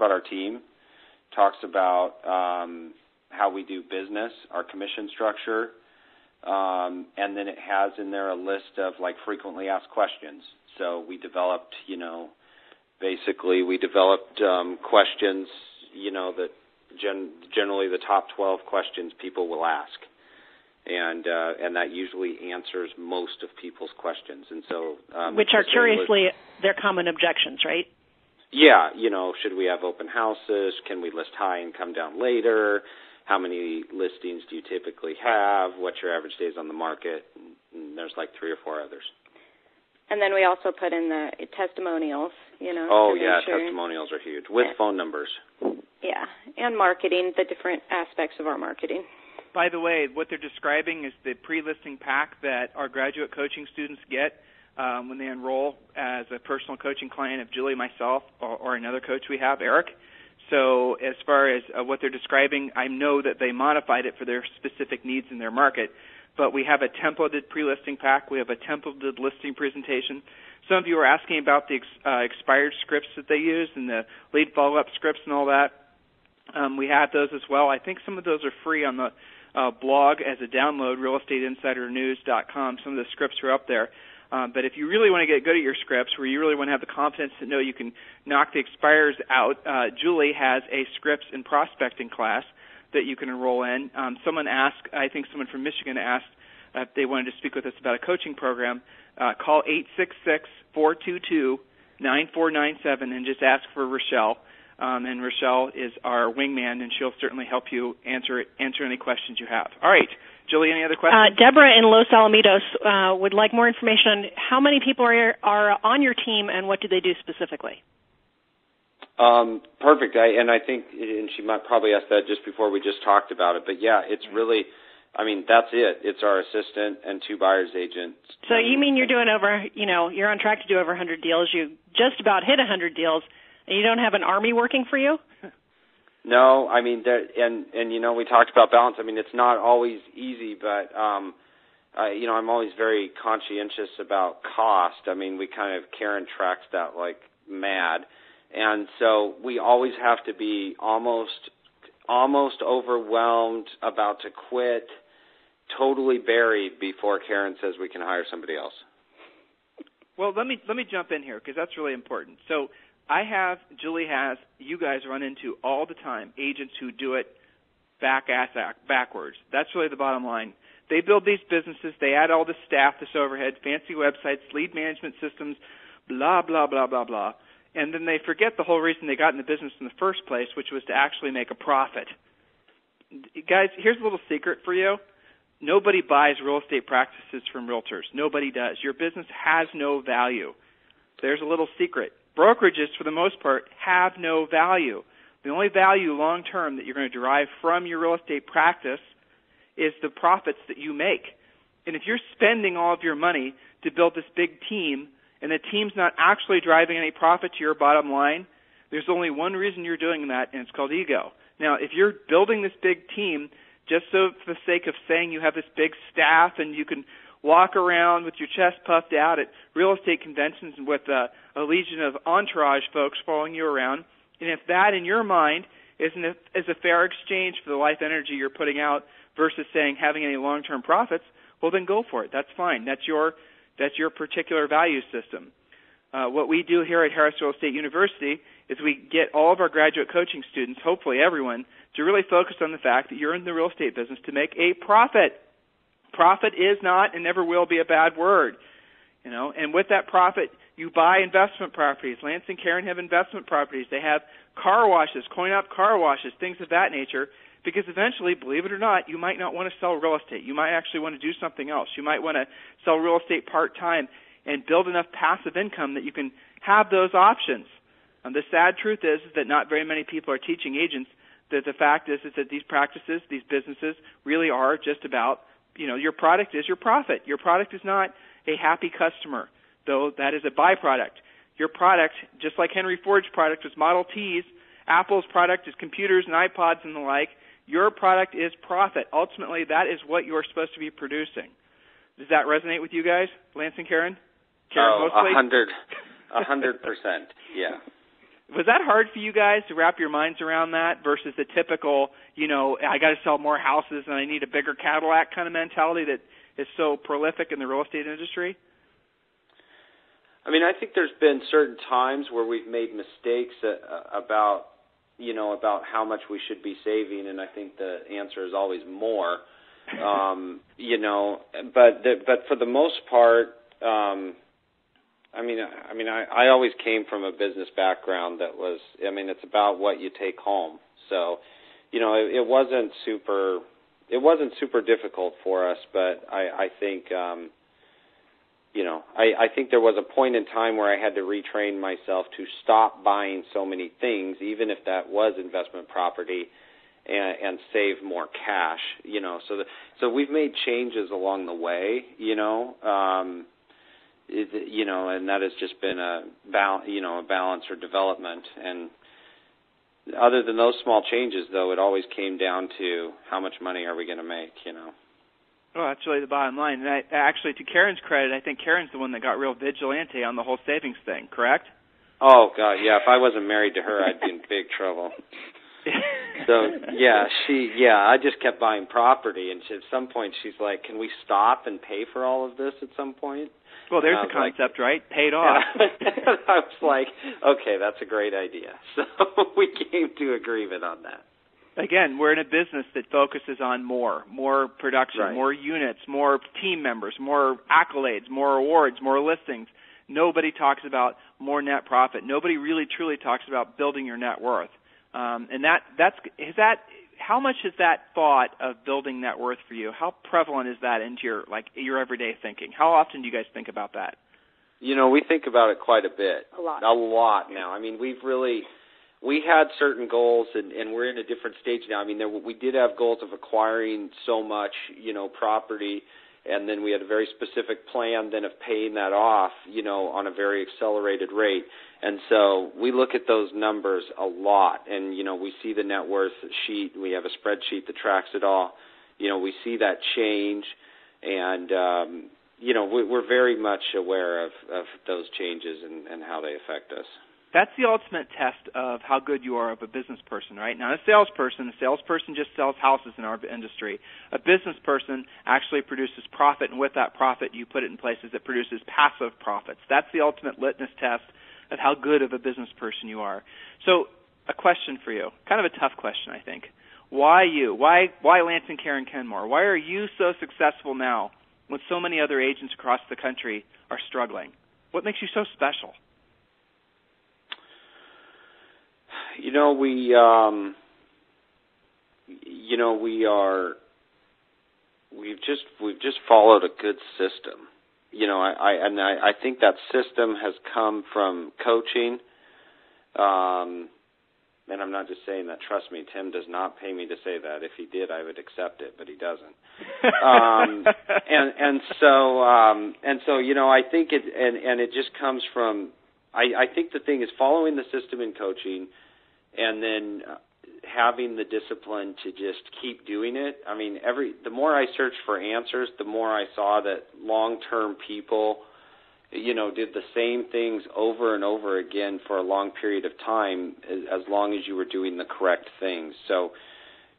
our team, talks about how we do business, our commission structure, and then it has in there a list of frequently asked questions. So we developed, questions, that generally the top 12 questions people will ask, and that usually answers most of people's questions. And so, which are curiously their common objections, right? Yeah, should we have open houses? Can we list high and come down later? How many listings do you typically have? What's your average days on the market? And there's 3 or 4 others. And then we also put in the testimonials, Oh, yeah, testimonials are huge, with phone numbers. Yeah, and marketing, the different aspects of our marketing. By the way, what they're describing is the pre-listing pack that our graduate coaching students get when they enroll as a personal coaching client of Julie, myself, or another coach we have, Eric. So as far as what they're describing, I know that they modified it for their specific needs in their market. But we have a templated pre-listing pack. We have a templated listing presentation. Some of you are asking about the expired scripts that they use and the lead follow-up scripts and all that. We have those as well. I think some of those are free on the blog as a download, realestateinsidernews.com. Some of the scripts are up there. But if you really want to get good at your scripts, where you really want to have the confidence to know you can knock the expires out, Julie has a scripts and prospecting class that you can enroll in. Someone asked, I think someone from Michigan asked if they wanted to speak with us about a coaching program. Call 866-422-9497 and just ask for Rochelle. And Rochelle is our wingman, and she'll certainly help you answer any questions you have. All right. Julie, any other questions? Deborah in Los Alamitos would like more information on how many people are on your team and what do they do specifically? Perfect. I think, and she might probably ask that just before we just talked about it, but yeah, it's really, that's it. It's our assistant and 2 buyer's agents. So you mean you're doing you're on track to do over 100 deals. You just about hit 100 deals, and you don't have an army working for you? No, we talked about balance. It's not always easy, but, I'm always very conscientious about cost. Karen tracks that like mad. And so we always have to be almost overwhelmed, about to quit, totally buried before Karen says we can hire somebody else. Well, let me jump in here because that's really important. So Julie has, you guys run into all the time agents who do it backwards. That's really the bottom line. They build these businesses, they add all this staff, this overhead, fancy websites, lead management systems, blah, blah, blah, blah, blah. And then they forget the whole reason they got in the business in the first place, which was to actually make a profit. Guys, here's a little secret for you. Nobody buys real estate practices from realtors. Nobody does. Your business has no value. There's a little secret. Brokerages, for the most part, have no value. The only value long-term that you're going to derive from your real estate practice is the profits that you make. And if you're spending all of your money to build this big team, and the team's not actually driving any profit to your bottom line, there's only one reason you're doing that, and it's called ego. Now, if you're building this big team just so for the sake of saying you have this big staff and you can walk around with your chest puffed out at real estate conventions with a legion of entourage folks following you around, and if that in your mind is a fair exchange for the life energy you're putting out versus saying having any long-term profits, well, then go for it. That's fine. That's your particular value system. what we do here at Harris Real Estate University is we get all of our graduate coaching students, hopefully everyone, to really focus on the fact that you're in the real estate business to make a profit. Profit is not and never will be a bad word. And with that profit, you buy investment properties. Lance and Karen have investment properties. They have car washes, coin-op car washes, things of that nature, because eventually, believe it or not, you might not want to sell real estate. You might actually want to do something else. You might want to sell real estate part-time and build enough passive income that you can have those options. The sad truth is that not very many people are teaching agents that the fact is that these practices, these businesses really are just about, your product is your profit. Your product is not a happy customer, though that is a byproduct. Your product, just like Henry Ford's product was Model Ts, Apple's product is computers and iPods and the like, your product is profit. Ultimately, that is what you're supposed to be producing. Does that resonate with you guys, Lance and Karen? Mostly? 100%, yeah. Was that hard for you guys to wrap your minds around that versus the typical, I got to sell more houses and I need a bigger Cadillac kind of mentality that is so prolific in the real estate industry? I mean, I think there's been certain times where we've made mistakes about how much we should be saving, and I think the answer is always more. But for the most part, I always came from a business background that was, it's about what you take home. So, it wasn't super difficult for us, but I think, I think there was a point in time where I had to retrain myself to stop buying so many things, even if that was investment property, and save more cash. So we've made changes along the way. And that has just been a balance or development. And other than those small changes, though, it always came down to how much money are we going to make. Well, that's really the bottom line. And actually, to Karen's credit, I think Karen's the one that got real vigilante on the whole savings thing, correct? Oh, God, yeah. If I wasn't married to her, I'd be in big trouble. So, I just kept buying property. And at some point, she's like, can we stop and pay for all of this at some point? Well, there's the concept, right? Paid off. I was like, okay, that's a great idea. So we came to agreement on that. Again, we're in a business that focuses on more production, right. More units, more team members, more accolades, more awards, more listings. Nobody talks about more net profit. Nobody really truly talks about building your net worth. How much is that thought of building net worth for you? How prevalent is that into your everyday thinking? How often do you guys think about that? We think about it quite a bit. A lot now. I mean, we had certain goals, and we're in a different stage now. I mean, we did have goals of acquiring so much, property, and then we had a very specific plan then of paying that off, on a very accelerated rate. And so we look at those numbers a lot, and, we see the net worth sheet. We have a spreadsheet that tracks it all. We see that change, and, we're very much aware of those changes and how they affect us. That's the ultimate test of how good you are of a business person, right? Not a salesperson. A salesperson just sells houses in our industry. A business person actually produces profit, and with that profit, you put it in places that produces passive profits. That's the ultimate litmus test of how good of a business person you are. So, a question for you, kind of a tough question, I think. Why you? Why Lance and Karen Kenmore? Why are you so successful now when so many other agents across the country are struggling? What makes you so special? We've just followed a good system. I think that system has come from coaching. And I'm not just saying that. Trust me, Tim does not pay me to say that. If he did, I would accept it, but he doesn't. I think it just comes from. I think the thing is following the system in coaching, and then having the discipline to just keep doing it. I mean, the more I searched for answers, the more I saw that long-term people, did the same things over and over again for a long period of time, as long as you were doing the correct things. So,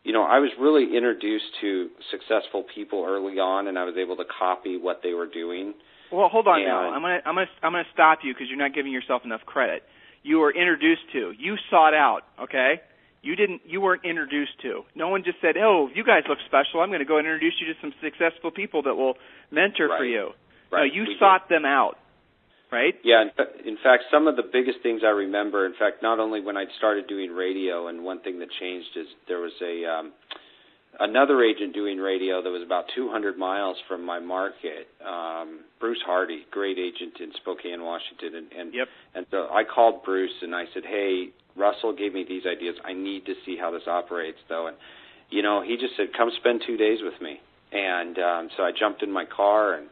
I was really introduced to successful people early on, and I was able to copy what they were doing. Well, hold on now. I'm gonna stop you because you're not giving yourself enough credit. You were introduced to. You sought out. Okay. You weren't introduced to. No one just said, "Oh, you guys look special. I'm going to go and introduce you to some successful people that will mentor for you." Right. No, you sought them out. Right? Yeah. In fact, some of the biggest things I remember. In fact, not only when I started doing radio, and one thing that changed is there was another agent doing radio that was about 200 miles from my market, Bruce Hardy, great agent in Spokane, Washington. And so I called Bruce and I said, "Hey, Russell gave me these ideas. I need to see how this operates, though." And, he just said, "Come spend 2 days with me." And so I jumped in my car and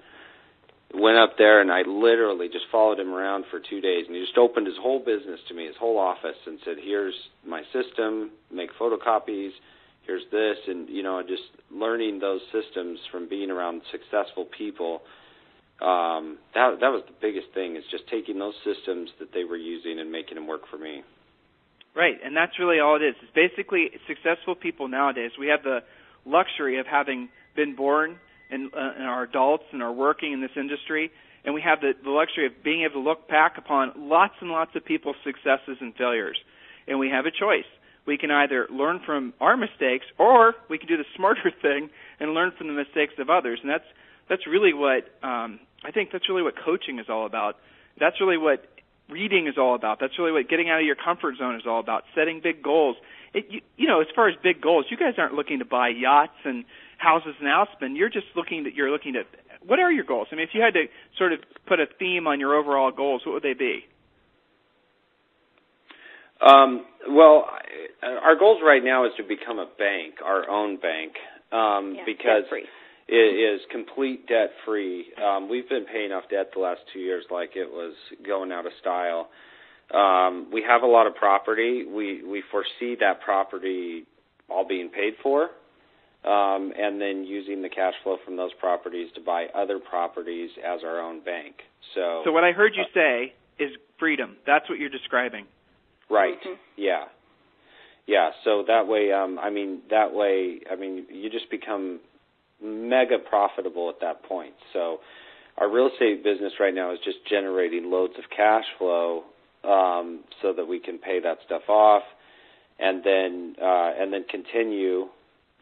went up there, and I literally just followed him around for 2 days. And he just opened his whole business to me, his whole office, and said, "Here's my system, make photocopies. Here's this," and, just learning those systems from being around successful people, that was the biggest thing, is just taking those systems that they were using and making them work for me. Right, and that's really all it is. It's basically successful people nowadays. We have the luxury of having been born and are adults and are working in this industry, and we have the luxury of being able to look back upon lots and lots of people's successes and failures, and we have a choice. We can either learn from our mistakes, or we can do the smarter thing and learn from the mistakes of others. And that's really what I think. That's really what coaching is all about. That's really what reading is all about. That's really what getting out of your comfort zone is all about. Setting big goals. As far as big goals, you guys aren't looking to buy yachts and houses in Aspen. You're looking at what are your goals? I mean, if you had to sort of put a theme on your overall goals, what would they be? Well, our goals right now is to become a bank, our own bank, because it is complete debt-free. We've been paying off debt the last 2 years like it was going out of style. We have a lot of property. We foresee that property all being paid for, and then using the cash flow from those properties to buy other properties as our own bank. So what I heard you say is freedom. That's what you're describing. Right. Mm-hmm. Yeah. So that way, you just become mega profitable at that point. So our real estate business right now is just generating loads of cash flow, so that we can pay that stuff off, and then continue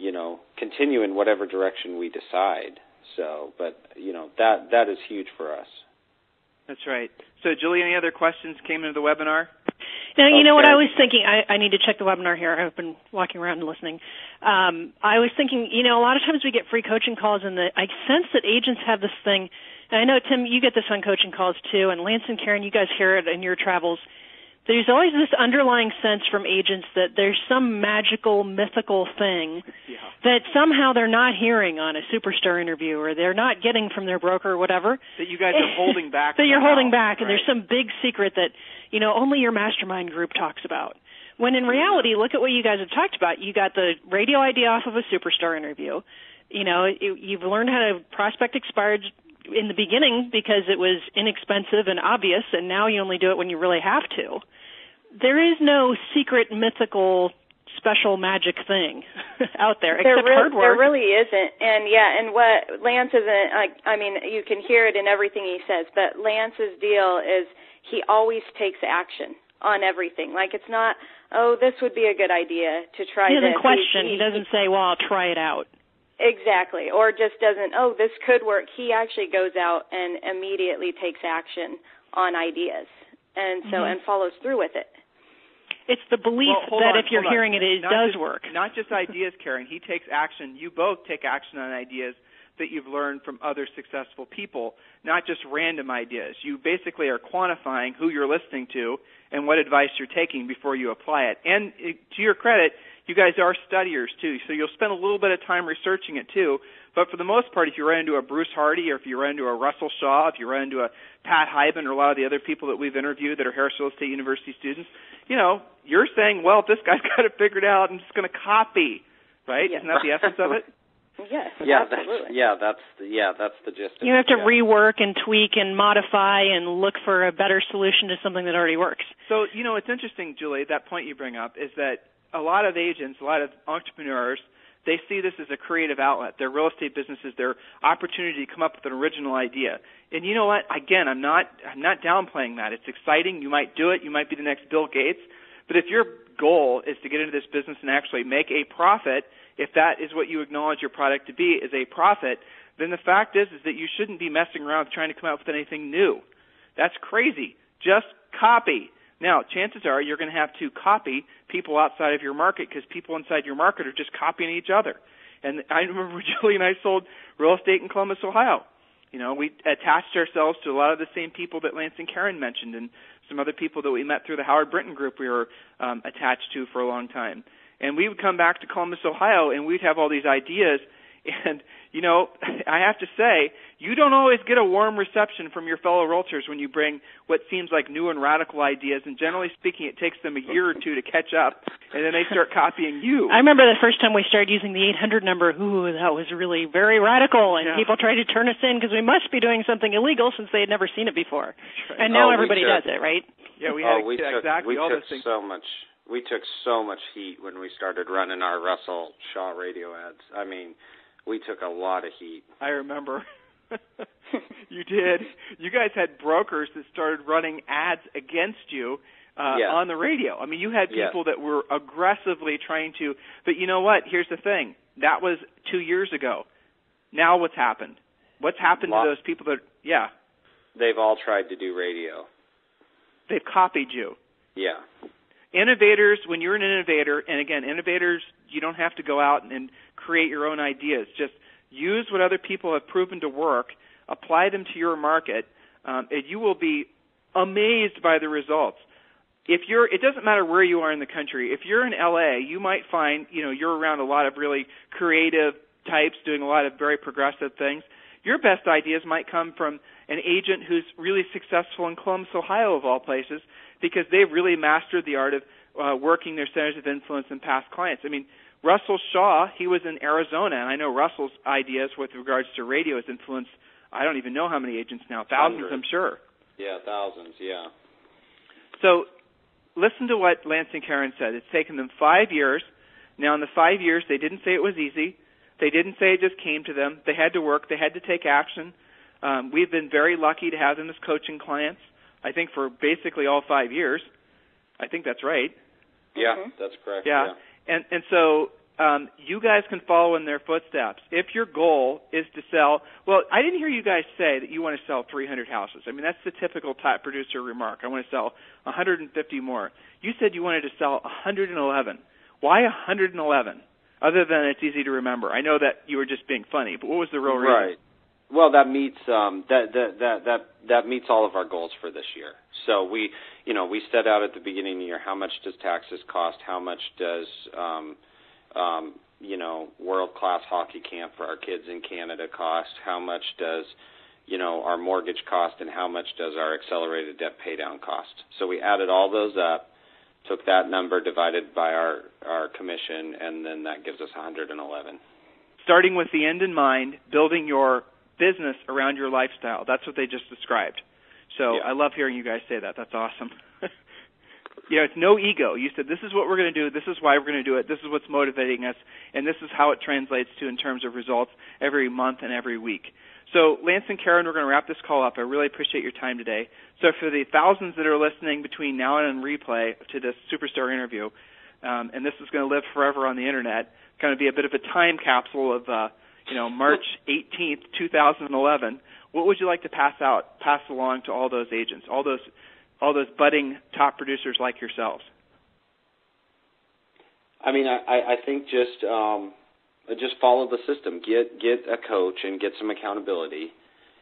in whatever direction we decide. So, but that is huge for us. That's right. So, Julie, any other questions came into the webinar? Now, you know what I was thinking? I need to check the webinar here. I've been walking around and listening. I was thinking, a lot of times we get free coaching calls, and I sense that agents have this thing. And I know, Tim, you get this on coaching calls too, and Lance and Karen, you guys hear it in your travels. There's always this underlying sense from agents that there's some magical, mythical thing that somehow they're not hearing on a superstar interview, or they're not getting from their broker or whatever. That you guys are holding back. That you're holding back, and there's some big secret that, only your mastermind group talks about. When in reality, look at what you guys have talked about. You got the radio idea off of a superstar interview. You've learned how to prospect expired in the beginning because it was inexpensive and obvious, and now you only do it when you really have to. There is no secret, mythical, special magic thing out there except hard work. There really isn't. And what Lance isn't, you can hear it in everything he says, but Lance's deal is he always takes action on everything. Like, it's not, this would be a good idea to try this. He doesn't question. He doesn't say, well, I'll try it out. Exactly. Or just doesn't, this could work. He actually goes out and immediately takes action on ideas and follows through with it. It's the belief that if you're hearing it, it does work. Not just ideas, Karen. He takes action. You both take action on ideas that you've learned from other successful people, not just random ideas. You basically are quantifying who you're listening to and what advice you're taking before you apply it. And to your credit, you guys are studiers, too, so you'll spend a little bit of time researching it, too. But for the most part, if you run into a Bruce Hardy or if you run into a Russell Shaw, if you run into a Pat Hyben or a lot of the other people that we've interviewed that are Harris Real Estate University students, you're saying, well, if this guy's got it figured out, I'm just going to copy, right? Isn't that the essence of it? Yes, absolutely. That's the gist of it. You have to rework and tweak and modify and look for a better solution to something that already works. So, it's interesting, Julie, that point you bring up is that a lot of agents, a lot of entrepreneurs, They see this as a creative outlet. Their real estate business is their opportunity to come up with an original idea. And you know what? Again, I'm not downplaying that. It's exciting. You might do it. You might be the next Bill Gates. But if your goal is to get into this business and actually make a profit, if that is what you acknowledge your product to be, is a profit, then the fact is that you shouldn't be messing around trying to come up with anything new. That's crazy. Just copy. Now, chances are you're going to have to copy people outside of your market because people inside your market are just copying each other. And I remember Julie and I sold real estate in Columbus, Ohio. You know, we attached ourselves to a lot of the same people that Lance and Karen mentioned and some other people that we met through the Howard Brinton group we were attached to for a long time. And we would come back to Columbus, Ohio, and we'd have all these ideas. And, you know, I have to say, you don't always get a warm reception from your fellow realtors when you bring what seems like new and radical ideas. And generally speaking, it takes them a year or two to catch up, and then they start copying you. I remember the first time we started using the 800 number. Ooh, that was really very radical, and people tried to turn us in because we must be doing something illegal since they had never seen it before. Right. And now everybody does it, right? Yeah, we had exactly all those things. We took so much heat when we started running our Russell Shaw radio ads. I mean, we took a lot of heat. I remember. You did. You guys had brokers that started running ads against you on the radio. I mean, you had people that were aggressively trying to. But you know what? Here's the thing. That was 2 years ago. Now what's happened? What's happened to those people that, They've all tried to do radio. They've copied you. Yeah. Innovators, when you're an innovator, and again, innovators, you don't have to go out and create your own ideas. Just use what other people have proven to work, apply them to your market, and you will be amazed by the results. It doesn't matter where you are in the country. If you're in LA, you might find, you're around a lot of really creative types doing a lot of very progressive things. Your best ideas might come from an agent who's really successful in Columbus, Ohio, of all places, because they've really mastered the art of working their centers of influence and past clients. I mean, Russell Shaw, he was in Arizona, and I know Russell's ideas with regards to radio has influenced, I don't even know how many agents now, thousands, I'm sure. Yeah, thousands, yeah. So listen to what Lance and Karen said. It's taken them 5 years. Now, in the 5 years, they didn't say it was easy. They didn't say it just came to them. They had to work. They had to take action. We've been very lucky to have them as coaching clients, I think, for basically all 5 years. I think that's right. Yeah, that's correct. Yeah. And so you guys can follow in their footsteps. If your goal is to sell, well, I didn't hear you guys say that you want to sell 300 houses. I mean, that's the typical top producer remark. I want to sell 150 more. You said you wanted to sell 111. Why 111? Other than it's easy to remember. I know that you were just being funny, but what was the real reason? Right. Well, that meets that meets all of our goals for this year. So we set out at the beginning of the year, how much does taxes cost? How much does world-class hockey camp for our kids in Canada cost? How much does our mortgage cost, and how much does our accelerated debt paydown cost? So we added all those up, took that number divided by our commission, and then that gives us 111. Starting with the end in mind, building your business around your lifestyle. That's what they just described. So I love hearing you guys say that. That's awesome. It's no ego. You said, this is what we're going to do. This is why we're going to do it. This is what's motivating us. And this is how it translates to in terms of results every month and every week. So, Lance and Karen, we're going to wrap this call up. I really appreciate your time today. So for the thousands that are listening between now and on replay to this Superstar interview, and this is going to live forever on the Internet, going to be a bit of a time capsule of March 18th, 2011. What would you like to pass along to all those agents, all those budding top producers like yourselves? I mean, I think just follow the system. Get a coach and get some accountability,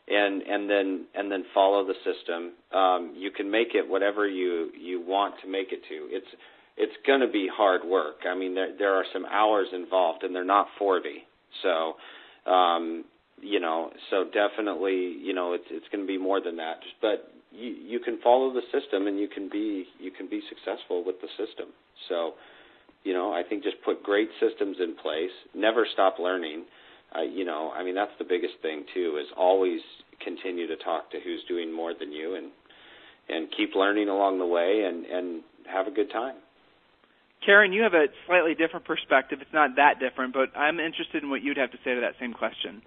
and then follow the system. You can make it whatever you want to make it to. It's going to be hard work. I mean, there are some hours involved, and they're not 40. So, so definitely, it's going to be more than that. But you can follow the system, and you can be successful with the system. So, I think just put great systems in place. Never stop learning. That's the biggest thing too, is always continue to talk to who's doing more than you, and keep learning along the way, and have a good time. Karen, you have a slightly different perspective. It's not that different, but I'm interested in what you'd have to say to that same question.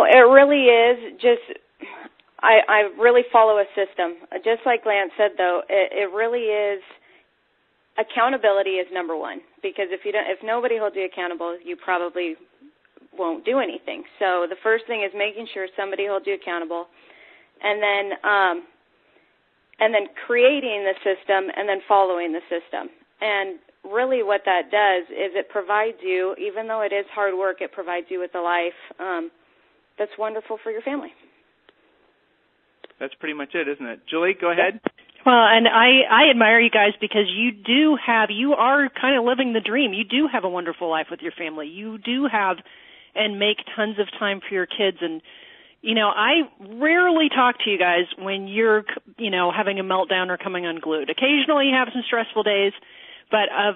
It really is just, I really follow a system. Just like Lance said, though, it really is, accountability is number one, because if nobody holds you accountable, you probably won't do anything. So the first thing is making sure somebody holds you accountable, and then creating the system, and then following the system. And really what that does is it provides you, even though it is hard work, it provides you with a life that's wonderful for your family. That's pretty much it, isn't it? Julie, go ahead. Well, and I admire you guys because you are kind of living the dream. You do have a wonderful life with your family. You do have and make tons of time for your kids. And, I rarely talk to you guys when you're, having a meltdown or coming unglued. Occasionally you have some stressful days, but of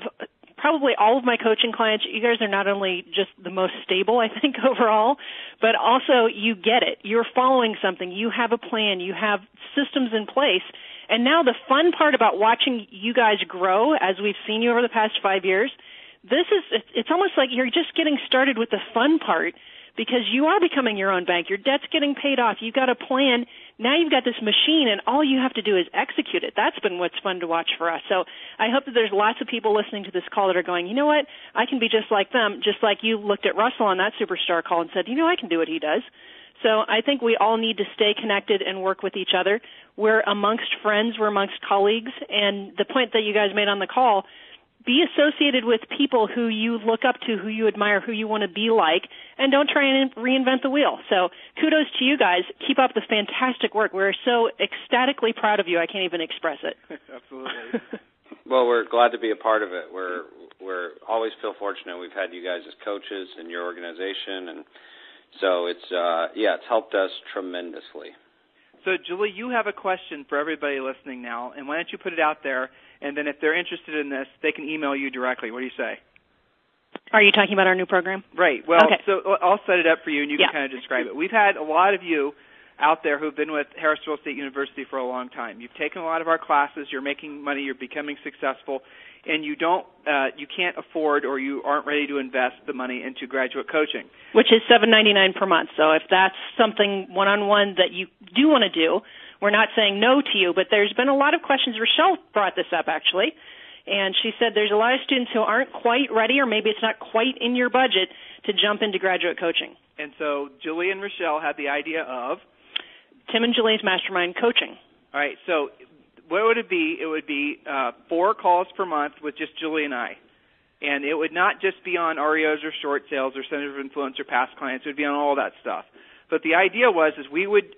probably all of my coaching clients, you guys are not only just the most stable, I think, overall, but also you get it. You're following something. You have a plan. You have systems in place. And now the fun part about watching you guys grow, as we've seen you over the past 5 years, it's almost like you're just getting started with the fun part, because you are becoming your own bank. Your debt's getting paid off. You've got a plan. Now you've got this machine, and all you have to do is execute it. That's been what's fun to watch for us. So I hope that there's lots of people listening to this call that are going, you know what, I can be just like them, just like you looked at Russell on that superstar call and said, I can do what he does. So I think we all need to stay connected and work with each other. We're amongst friends. We're amongst colleagues. And the point that you guys made on the call, be associated with people who you look up to, who you admire, who you want to be like, and don't try and reinvent the wheel. So kudos to you guys. Keep up the fantastic work. We're so ecstatically proud of you, I can't even express it. Absolutely. Well, we're glad to be a part of it. We're always feel fortunate we've had you guys as coaches in your organization, and so it's helped us tremendously. So, Julie, you have a question for everybody listening now, and why don't you put it out there, and then if they're interested in this, they can email you directly. What do you say? Are you talking about our new program? Right. Well, okay. So I'll set it up for you, and you can kind of describe it. We've had a lot of you out there who've been with Harris Real Estate University for a long time. You've taken a lot of our classes. You're making money. You're becoming successful, and you can't afford, or you aren't ready to invest the money into graduate coaching, which is $7.99 per month. So if that's something one-on-one that you do want to do, we're not saying no to you, but there's been a lot of questions. Rochelle brought this up, actually, and she said there's a lot of students who aren't quite ready, or maybe it's not quite in your budget to jump into graduate coaching. And so Julie and Rochelle had the idea of Tim and Julie's Mastermind Coaching. All right, so what would it be? It would be 4 calls per month with just Julie and I. And it would not just be on REOs or short sales or center of influence or past clients. It would be on all that stuff. But the idea was we would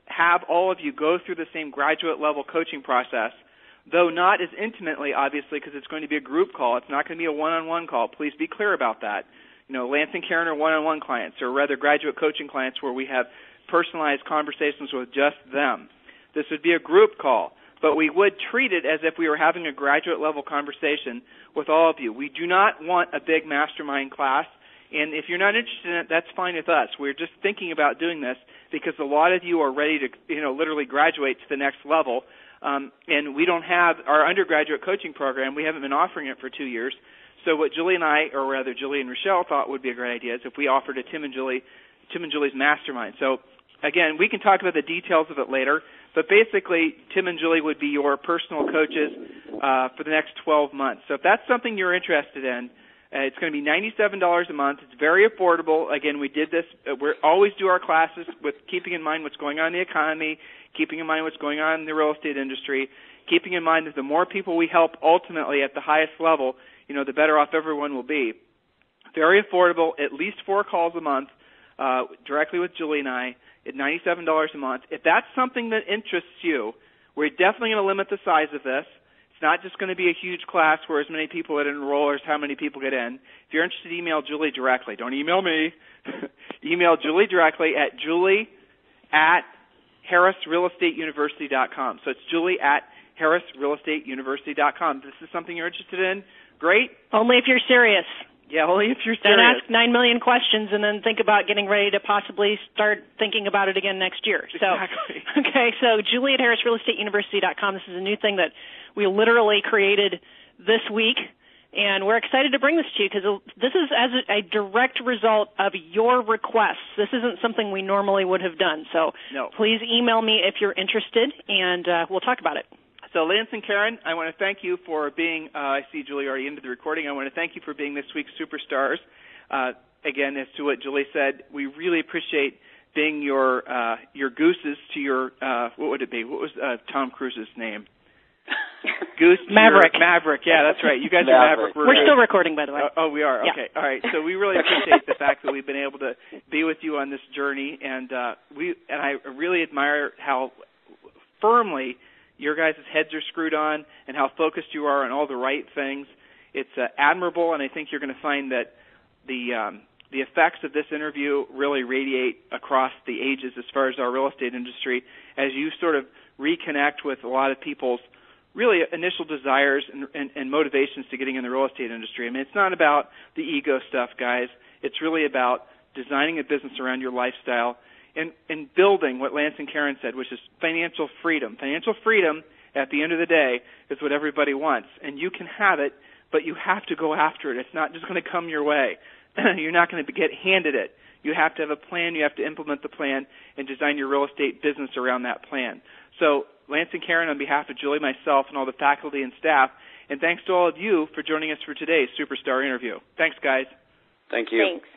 have all of you go through the same graduate-level coaching process, though not as intimately, obviously, because it's going to be a group call. It's not going to be a one-on-one call. Please be clear about that. Lance and Karen are one-on-one clients, or rather graduate coaching clients where we have personalized conversations with just them. This would be a group call, but we would treat it as if we were having a graduate-level conversation with all of you. We do not want a big mastermind class, and if you're not interested in it, that's fine with us. We're just thinking about doing this because a lot of you are ready to, literally graduate to the next level, and we don't have our undergraduate coaching program. We haven't been offering it for 2 years. So what Julie and I, or rather Julie and Rochelle, thought would be a great idea is if we offered a Tim and Julie's Mastermind. So again, we can talk about the details of it later, but basically Tim and Julie would be your personal coaches for the next 12 months. So if that's something you're interested in, it's going to be $97 a month. It's very affordable. Again, we did this. We always do our classes with keeping in mind what's going on in the economy, keeping in mind what's going on in the real estate industry, keeping in mind that the more people we help ultimately at the highest level, the better off everyone will be. Very affordable, at least 4 calls a month, directly with Julie and I, at $97 a month. If that's something that interests you, we're definitely going to limit the size of this. It's not just going to be a huge class where as many people that enroll or as how many people get in. If you're interested, email Julie directly. Don't email me. Email Julie directly at julie@harrisrealestateuniversity.com. So it's julie@harrisrealestateuniversity.com. This is something you're interested in? Great. Only if you're serious. Yeah, only if you're Don't serious. ask 9 million questions and then think about getting ready to possibly start thinking about it again next year. So, exactly. Okay, so Julie at HarrisRealEstateUniversity.com. This is a new thing that we literally created this week, and we're excited to bring this to you because this is as a direct result of your requests. This isn't something we normally would have done. So No. Please email me if you're interested, and we'll talk about it. So, Lance and Karen, I want to thank you for being, I see Julie already into the recording. I want to thank you for being this week's Superstars. Again, as to what Julie said, we really appreciate being your gooses to your, what would it be? What was Tom Cruise's name? Goose Maverick. Maverick, yeah, that's right. You guys are Maverick. We're still recording, by the way. Oh, we are? Okay. Yeah. All right. So we really appreciate the fact that we've been able to be with you on this journey, and I really admire how firmly your guys' heads are screwed on and how focused you are on all the right things. It's admirable, and I think you're going to find that the effects of this interview really radiate across the ages as far as our real estate industry as you sort of reconnect with a lot of people's really initial desires and motivations to getting in the real estate industry. I mean, it's not about the ego stuff, guys. It's really about designing a business around your lifestyle and building what Lance and Karen said, which is financial freedom. Financial freedom, at the end of the day, is what everybody wants. And you can have it, but you have to go after it. It's not just going to come your way. You're not going to get handed it. You have to have a plan. You have to implement the plan and design your real estate business around that plan. So, Lance and Karen, on behalf of Julie, myself, and all the faculty and staff, and thanks to all of you for joining us for today's Superstar interview. Thanks, guys. Thank you. Thanks.